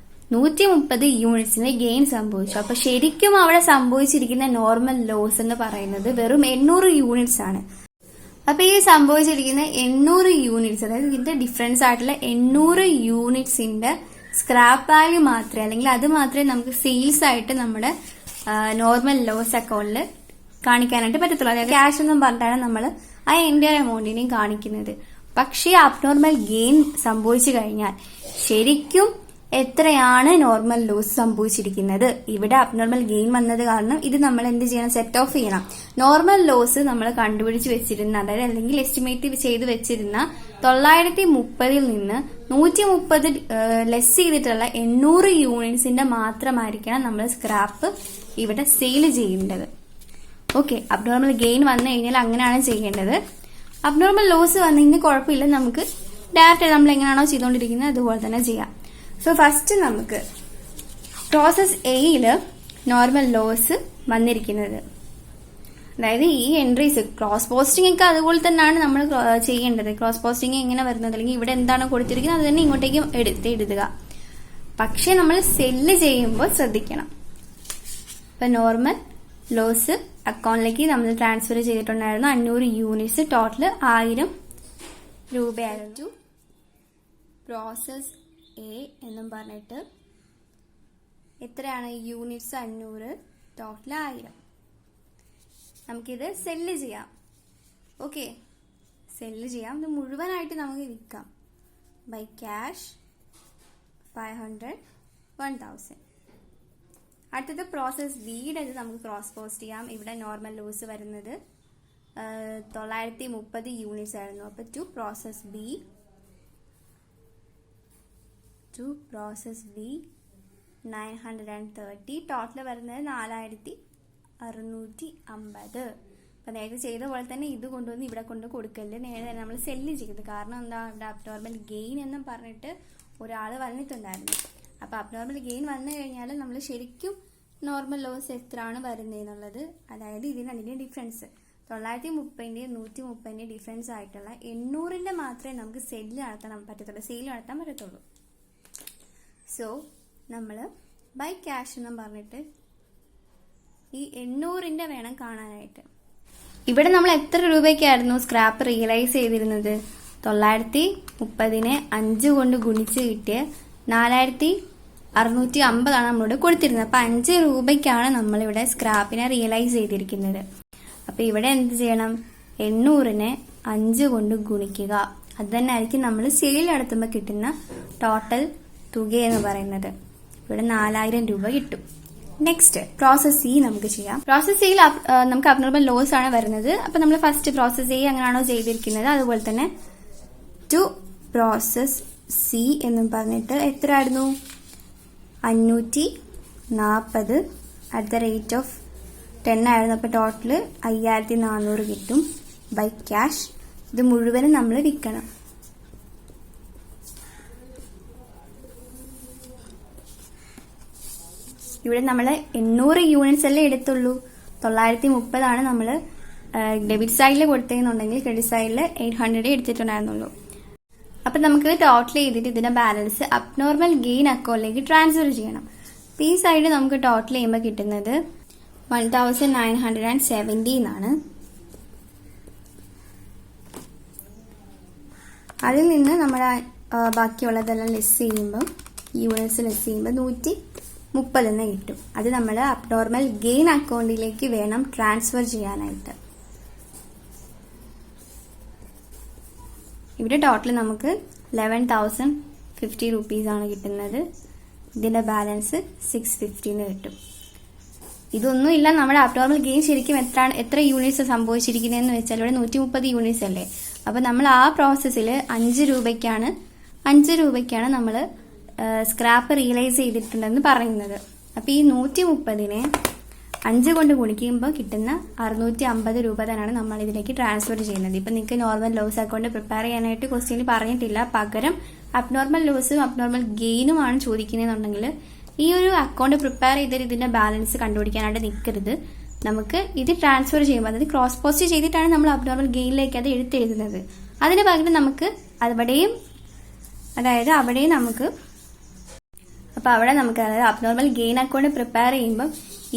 S1: 130 യൂണിറ്റ്സിന് ഗെയിൻ സംഭവിച്ചു. അപ്പൊ ശരിക്കും അവിടെ സംഭവിച്ചിരിക്കുന്ന നോർമൽ ലോസ് എന്ന് പറയുന്നത് വെറും 800 യൂണിറ്റ്സ് ആണ്. അപ്പൊ ഈ സംഭവിച്ചിരിക്കുന്ന 800 യൂണിറ്റ്സ്, അതായത് ഇതിന്റെ ഡിഫറൻസ് ആയിട്ടുള്ള 800 യൂണിറ്റ്സിന്റെ സ്ക്രാപ്പ് വാല്യൂ മാത്രമേ, അല്ലെങ്കിൽ അത് മാത്രമേ നമുക്ക് സെയിൽസ് ആയിട്ട് നമ്മുടെ നോർമൽ ലോസ് അക്കൗണ്ടിൽ കാണിക്കാനായിട്ട് പറ്റത്തുള്ളൂ. അതായത് ക്യാഷ് എന്നും പറഞ്ഞിട്ടാണ് നമ്മൾ ആ എൻറ്റയർ എമൗണ്ടിനെയും കാണിക്കുന്നത്. പക്ഷേ അബ്നോർമൽ ഗെയിൻ സംഭവിച്ചു കഴിഞ്ഞാൽ ശരിക്കും എത്രയാണ് നോർമൽ ലോസ് സംഭവിച്ചിരിക്കുന്നത്? ഇവിടെ അബ്നോർമൽ ഗെയിൻ വന്നത് കാരണം ഇത് നമ്മൾ എന്ത് ചെയ്യണം? സെറ്റ് ഓഫ് ചെയ്യണം. നോർമൽ ലോസ് നമ്മൾ കണ്ടുപിടിച്ച് വെച്ചിരുന്ന, അതായത് അല്ലെങ്കിൽ എസ്റ്റിമേറ്റ് ചെയ്ത് വെച്ചിരുന്ന 930 നിന്ന് 130 ലെസ് ചെയ്തിട്ടുള്ള 800 യൂണിറ്റ്സിന്റെ മാത്രമായിരിക്കണം നമ്മൾ സ്ക്രാപ്പ് ഇവിടെ സെയിൽ ചെയ്യേണ്ടത്. ഓക്കെ, അബ്നോർമൽ ഗെയിൻ വന്നു കഴിഞ്ഞാൽ അങ്ങനെയാണ് ചെയ്യേണ്ടത്. അബ്നോർമൽ ലോസ് വന്നു കഴിഞ്ഞാൽ കുഴപ്പമില്ല, നമുക്ക് ഡയറക്റ്റ് നമ്മൾ എങ്ങനെയാണോ ചെയ്തുകൊണ്ടിരിക്കുന്നത് അതുപോലെ തന്നെ ചെയ്യാം. സോ ഫസ്റ്റ് നമുക്ക് പ്രോസസ് എയില് നോർമൽ ലോസ് വന്നിരിക്കുന്നത്, അതായത് ഈ എൻട്രീസ് ക്രോസ് പോസ്റ്റിംഗ് ഒക്കെ അതുപോലെ തന്നെയാണ് നമ്മൾ ചെയ്യേണ്ടത്. ക്രോസ് പോസ്റ്റിംഗ് എങ്ങനെ വരുന്നത്, അല്ലെങ്കിൽ ഇവിടെ എന്താണോ കൊടുത്തിരിക്കുന്നത് അത് തന്നെ ഇങ്ങോട്ടേക്കും എഴുതുക. പക്ഷെ നമ്മൾ സെല്ല് ചെയ്യുമ്പോൾ ശ്രദ്ധിക്കണം. ഇപ്പൊ നോർമൽ ലോസ് അക്കൗണ്ടിലേക്ക് നമ്മൾ ട്രാൻസ്ഫർ ചെയ്തിട്ടുണ്ടായിരുന്നു 500 യൂണിറ്റ്സ്, ടോട്ടൽ 1000 രൂപയായിരുന്നു. പ്രോസസ് എ എന്നും പറഞ്ഞിട്ട് എത്രയാണ് യൂണിറ്റ്സ്? 500, ടോട്ടൽ 1000. നമുക്കിത് സെല്ല് ചെയ്യാം. ഓക്കെ, സെല്ല് ചെയ്യാം. ഇത് മുഴുവനായിട്ട് നമുക്ക് വിൽക്കാം. By cash 500, 1000. അടുത്തത് പ്രോസസ് ബിയുടെ നമുക്ക് ക്രോസ് പോസ്റ്റ് ചെയ്യാം. ഇവിടെ നോർമൽ ലോസ് വരുന്നത് 930 യൂണിറ്റ്സ് ആയിരുന്നു. അപ്പൊ ടു പ്രോസസ് ബി 930, ടോട്ടൽ വരുന്നത് 4650. അപ്പൊ നേരത്തെ ചെയ്ത പോലെ തന്നെ ഇത് കൊണ്ടുവന്ന് ഇവിടെ കൊണ്ട് കൊടുക്കല്. നേരെ നമ്മൾ സെല്ല് ചെയ്ത്, കാരണം എന്താ, ഇവിടെ അബ്നോർമൽ ഗെയിൻ എന്നും പറഞ്ഞിട്ട് ഒരാൾ വന്നിട്ടുണ്ടായിരുന്നു. അപ്പൊ അബ്നോർമൽ ഗെയിൻ വന്നു കഴിഞ്ഞാൽ നമ്മൾ ശരിക്കും നോർമൽ ലോസ് എത്രയാണ് വരുന്നതെന്നുള്ളത്, അതായത് ഇതിന് രണ്ടിന്റെയും ഡിഫറൻസ് 930ന്റെയും 130ന്റെയും ഡിഫറൻസ് ആയിട്ടുള്ള 800ന്റെ മാത്രമേ നമുക്ക് സെല്ല് നടത്താൻ പറ്റത്തുള്ളൂ, സെയിൽ നടത്താൻ പറ്റത്തുള്ളൂ. സോ നമ്മൾ ബൈ ക്യാഷ് എന്നും പറഞ്ഞിട്ട് ഈ 800ന്റെ വേണം കാണാനായിട്ട്. ഇവിടെ നമ്മൾ എത്ര രൂപയ്ക്കായിരുന്നു സ്ക്രാപ്പ് റിയലൈസ് ചെയ്തിരുന്നത്? 930നെ 5 കൊണ്ട് ഗുണിച്ച് കിട്ടിയ 4650 നമ്മളിവിടെ കൊടുത്തിരുന്നത്. അപ്പൊ 5 രൂപയ്ക്കാണ് നമ്മളിവിടെ സ്ക്രാപ്പിനെ റിയലൈസ് ചെയ്തിരിക്കുന്നത്. അപ്പൊ ഇവിടെ എന്ത് ചെയ്യണം? 800നെ 5 കൊണ്ട് ഗുണിക്കുക. അത് തന്നെ ആയിരിക്കും നമ്മൾ സെയിൽ നടത്തുമ്പോൾ കിട്ടുന്ന ടോട്ടൽ തുക എന്ന് പറയുന്നത്. ഇവിടെ 4000 രൂപ കിട്ടും. നെക്സ്റ്റ് പ്രോസസ് സി നമുക്ക് ചെയ്യാം. പ്രോസസ് സിയിൽ നമുക്ക് അബ്നോർമൽ ലോസ് ആണ് വരുന്നത്. അപ്പൊ നമ്മൾ ഫസ്റ്റ് പ്രോസസ് എ അങ്ങനെയാണോ ചെയ്തിരിക്കുന്നത് അതുപോലെ തന്നെ ടു പ്രോസസ് സി എന്നും പറഞ്ഞിട്ട് എത്ര ആയിരുന്നു? 540 അറ്റ് ദ റേറ്റ് ഓഫ് 10 ആയിരുന്നു. അപ്പൊ ടോട്ടല് 5400 കിട്ടും ബൈ ക്യാഷ്. ഇത് മുഴുവനും നമ്മൾ വിൽക്കണം. ഇവിടെ നമ്മൾ 800 യൂണിറ്റ്സ് അല്ലേ എടുത്തുള്ളൂ. 930 നമ്മൾ ഡെബിറ്റ് സൈഡിൽ കൊടുത്തെന്നുണ്ടെങ്കിൽ ക്രെഡിറ്റ് സൈഡിൽ 800 എടുത്തിട്ടുണ്ടായിരുന്നുള്ളൂ. അപ്പൊ നമുക്ക് ടോട്ടൽ ചെയ്തിട്ട് ഇതിന്റെ ബാലൻസ് അബ്നോർമൽ ഗെയിൻ അക്കൗണ്ടിലേക്ക് ട്രാൻസ്ഫർ ചെയ്യണം. ഈ സൈഡ് നമുക്ക് ടോട്ടൽ ചെയ്യുമ്പോൾ കിട്ടുന്നത് 1970 എന്നാണ്. അതിൽ നിന്ന് നമ്മുടെ ബാക്കിയുള്ളതെല്ലാം ലെസ് ചെയ്യുമ്പോൾ യൂണിറ്റ്സ് ലെസ് ചെയ്യുമ്പോൾ 130 കിട്ടും. അത് നമ്മൾ അബ്നോർമൽ ഗെയിൻ അക്കൗണ്ടിലേക്ക് വേണം ട്രാൻസ്ഫർ ചെയ്യാനായിട്ട്. ഇവിടെ ടോട്ടൽ നമുക്ക് 11,050 റുപ്പീസ് ആണ് കിട്ടുന്നത്. ഇതിന്റെ ബാലൻസ് 650 കിട്ടും. ഇതൊന്നും ഇല്ല, നമ്മുടെ അബ്നോർമൽ ഗെയിൻ ശരിക്കും എത്ര യൂണിറ്റ്സ് സംഭവിച്ചിരിക്കുന്നതെന്ന് വെച്ചാൽ ഇവിടെ 130 യൂണിറ്റ്സ് അല്ലേ. അപ്പൊ നമ്മൾ ആ പ്രോസസ്സിൽ 5 രൂപയ്ക്കാണ് നമ്മൾ സ്ക്രാപ്പ് റിയലൈസ് ചെയ്തിട്ടുണ്ടെന്ന് പറയുന്നത്. അപ്പൊ ഈ 130നെ 5 കൊണ്ട് ഗുണിക്കുമ്പോൾ കിട്ടുന്ന 650 രൂപ തന്നെയാണ് നമ്മൾ ഇതിലേക്ക് ട്രാൻസ്ഫർ ചെയ്യുന്നത്. ഇപ്പൊ നിങ്ങൾക്ക് നോർമൽ ലോസ് അക്കൗണ്ട് പ്രിപ്പയർ ചെയ്യാനായിട്ട് ക്വസ്റ്റ്യനിൽ പറഞ്ഞിട്ടില്ല, പകരം അബ്നോർമൽ ലോസും അബ്നോർമൽ ഗെയിനുമാണ് ചോദിക്കുന്നതെന്നുണ്ടെങ്കിൽ ഈ ഒരു അക്കൗണ്ട് പ്രിപ്പയർ ചെയ്തിട്ട് ഇതിന്റെ ബാലൻസ് കണ്ടുപിടിക്കാനായിട്ട് നിൽക്കരുത്. നമുക്ക് ഇത് ട്രാൻസ്ഫർ ചെയ്യുമ്പോൾ, അതായത് ക്രോസ് പോസ്റ്റ് ചെയ്തിട്ടാണ് നമ്മൾ അബ്നോർമൽ ഗെയിനിലേക്ക് അത് എടുത്തെഴുതുന്നത്. അതിന് പകരം നമുക്ക് അവിടെയും നമുക്ക് അതായത് അബ്നോർമൽ ഗെയിൻ അക്കൗണ്ട് പ്രിപ്പയർ ചെയ്യുമ്പോൾ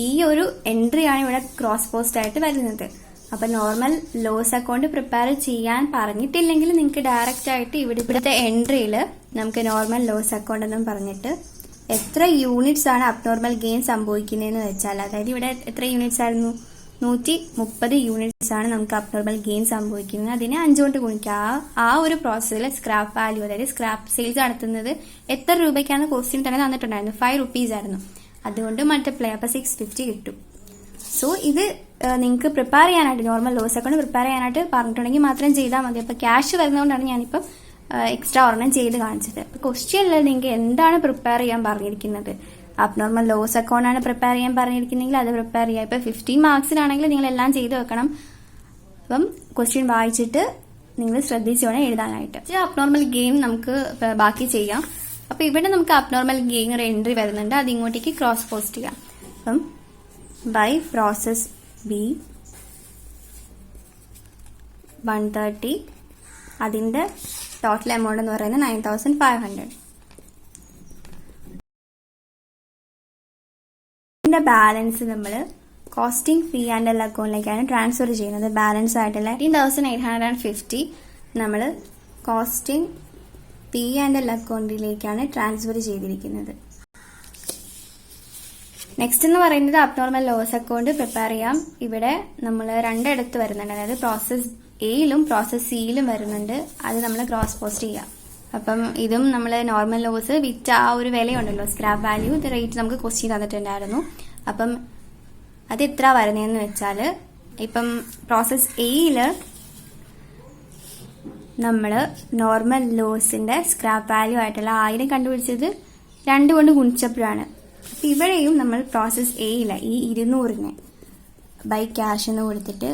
S1: ഈ ഒരു എൻട്രി ആണ് ഇവിടെ ക്രോസ് പോസ്റ്റ് ആയിട്ട് വരുന്നത്. അപ്പൊ നോർമൽ ലോസ് അക്കൗണ്ട് പ്രിപ്പയർ ചെയ്യാൻ പറഞ്ഞിട്ടില്ലെങ്കിൽ നിങ്ങൾക്ക് ഡയറക്റ്റ് ആയിട്ട് ഇവിടുത്തെ എൻട്രിയിൽ നമുക്ക് നോർമൽ ലോസ് അക്കൗണ്ട് എന്നും പറഞ്ഞിട്ട് എത്ര യൂണിറ്റ്സ് ആണ് അബ്നോർമൽ ഗെയിൻ സംഭവിക്കുന്നതെന്ന് വെച്ചാൽ, അതായത് ഇവിടെ എത്ര യൂണിറ്റ്സ് ആയിരുന്നു? 130 യൂണിറ്റ്സ് ആണ് നമുക്ക് അബ്നോർമൽ ഗെയിൻ സംഭവിക്കുന്നത്. അതിനെ 5 കൊണ്ട് ഗുണിക്കുക. ആ ഒരു പ്രോസസ്സിൽ സ്ക്രാപ്പ് വാല്യൂ, അതായത് സ്ക്രാപ്പ് സെയിൽസ് നടത്തുന്നത് എത്ര രൂപയ്ക്കാണ് ക്വസ്റ്റ്യൻ തന്നെ തന്നിട്ടുണ്ടായിരുന്നു, 5 rupees ആയിരുന്നു. അതുകൊണ്ട് മൾട്ടിപ്ലൈ, അപ്പൊ 650 കിട്ടും. സോ ഇത് നിങ്ങൾക്ക് പ്രിപ്പയർ ചെയ്യാനായിട്ട്, നോർമൽ ലോസ് അക്കൗണ്ട് പ്രിപ്പയർ ചെയ്യാനായിട്ട് പറഞ്ഞിട്ടുണ്ടെങ്കിൽ മാത്രം ചെയ്താൽ മതി. അപ്പൊ ക്യാഷ് വരുന്നതുകൊണ്ടാണ് ഞാനിപ്പം എക്സ്ട്രാ ഒരെണ്ണം ചെയ്ത് കാണിച്ചത്. അപ്പൊ ക്വസ്റ്റ്യനിൽ നിങ്ങൾക്ക് എന്താണ് പ്രിപ്പയർ ചെയ്യാൻ പറഞ്ഞിരിക്കുന്നത്, അബ്നോർമൽ ലോസ് അക്കൗണ്ട് ആണ് പ്രിപ്പയർ ചെയ്യാൻ പറഞ്ഞിരിക്കുന്നെങ്കിൽ അത് പ്രിപ്പയർ ചെയ്യുക. ഇപ്പൊ 15 മാർക്സിനാണെങ്കിൽ നിങ്ങൾ എല്ലാം ചെയ്ത് വെക്കണം. അപ്പം ക്വസ്റ്റ്യൻ വായിച്ചിട്ട് നിങ്ങൾ ശ്രദ്ധിച്ചു വേണം എഴുതാനായിട്ട്. അബ്നോർമൽ ഗെയിൻ നമുക്ക് ബാക്കി ചെയ്യാം. അപ്പൊ ഇവിടെ നമുക്ക് അബ്നോർമൽ ഗെയിൻ ഒരു എൻട്രി വരുന്നുണ്ട്, അത് ഇങ്ങോട്ടേക്ക് ക്രോസ് പോസ്റ്റ് ചെയ്യാം. അപ്പം ബൈ പ്രോസസ് ബി 130, അതിന്റെ ടോട്ടൽ എമൗണ്ട് എന്ന് പറയുന്നത് 9500. ഇതിന്റെ ബാലൻസ് നമ്മൾ കോസ്റ്റിംഗ് പി ആൻഡ് എൽ അക്കൗണ്ടിലേക്കാണ് ട്രാൻസ്ഫർ ചെയ്യുന്നത്. ബാലൻസ് ആയിട്ടുള്ള 1850 നമ്മൾ കോസ്റ്റിംഗ് പി ആൻഡ് എൽ അക്കൗണ്ടിലേക്കാണ് ട്രാൻസ്ഫർ ചെയ്തിരിക്കുന്നത്. നെക്സ്റ്റ് എന്ന് പറയുന്നത് അബ്നോർമൽ ലോസ് അക്കൗണ്ട് പ്രിപ്പയർ ചെയ്യാം. ഇവിടെ നമ്മൾ രണ്ടിടത്ത് വരുന്നുണ്ട്, അതായത് പ്രോസസ് എയിലും പ്രോസസ് സിയിലും വരുന്നുണ്ട്. അത് നമ്മൾ ക്രോസ് പോസ്റ്റ് ചെയ്യാം. അപ്പം ഇതും നമ്മൾ നോർമൽ ലോസ് വിറ്റ ആ ഒരു വിലയുണ്ടല്ലോ, സ്ക്രാപ്പ് വാല്യൂ, ഇത് റേറ്റ് നമുക്ക് ക്വസ്റ്റ്യൻ തന്നിട്ടുണ്ടായിരുന്നു. അപ്പം അത് എത്ര വരുന്നതെന്ന് വെച്ചാൽ, ഇപ്പം പ്രോസസ് എയില് നമ്മൾ നോർമൽ ലോസിന്റെ സ്ക്രാപ്പ് വാല്യൂ ആയിട്ടുള്ള 1000 കണ്ടുപിടിച്ചത് 2 കൊണ്ട് ഗുണിച്ചപ്പോഴാണ്. അപ്പൊ ഇവിടെയും നമ്മൾ പ്രോസസ് എയില ഈ 200 ബൈ ക്യാഷ് എന്ന് കൊടുത്തിട്ട്,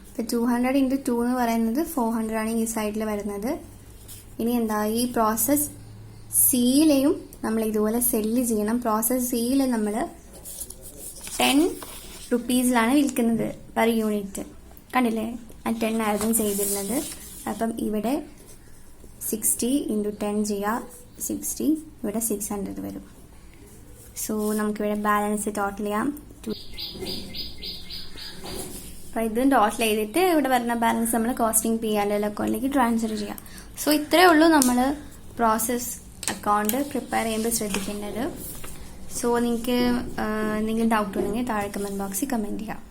S1: ഇപ്പൊ 200 × 2 എന്ന് പറയുന്നത് 400 ആണ് ഈ സൈഡിൽ വരുന്നത്. ഇനി എന്താ, ഈ പ്രോസസ് സിയിലെയും നമ്മൾ ഇതുപോലെ സെല്ല് ചെയ്യണം. പ്രോസസ് സിയിൽ നമ്മൾ 10 rupeesലാണ് വിൽക്കുന്നത് പെർ യൂണിറ്റ്, കണ്ടില്ലേ, 10 ആയിരുന്നു ചെയ്തിരുന്നത്. അപ്പം ഇവിടെ 60 × 10 ചെയ്യുക, 60, ഇവിടെ 600 വരും. സോ നമുക്കിവിടെ ബാലൻസ് ടോട്ടൽ ചെയ്യാം. അപ്പൊ ഇത് ടോട്ടൽ ചെയ്തിട്ട് ഇവിടെ വരുന്ന ബാലൻസ് നമ്മൾ കോസ്റ്റിംഗ് പി ആൻഡ് എൽ അക്കൗണ്ടിലേക്ക് ട്രാൻസ്ഫർ ചെയ്യാം. സോ ഇത്രയേ ഉള്ളൂ നമ്മൾ പ്രോസസ് അക്കൗണ്ട് പ്രിപ്പയർ ചെയ്യുമ്പോൾ ശ്രദ്ധിക്കേണ്ടത്. സോ നിങ്ങൾക്ക് എന്തെങ്കിലും ഡൗട്ട് ഉണ്ടെങ്കിൽ താഴെ കമന്റ് ബോക്സിൽ കമന്റ് ചെയ്യാം.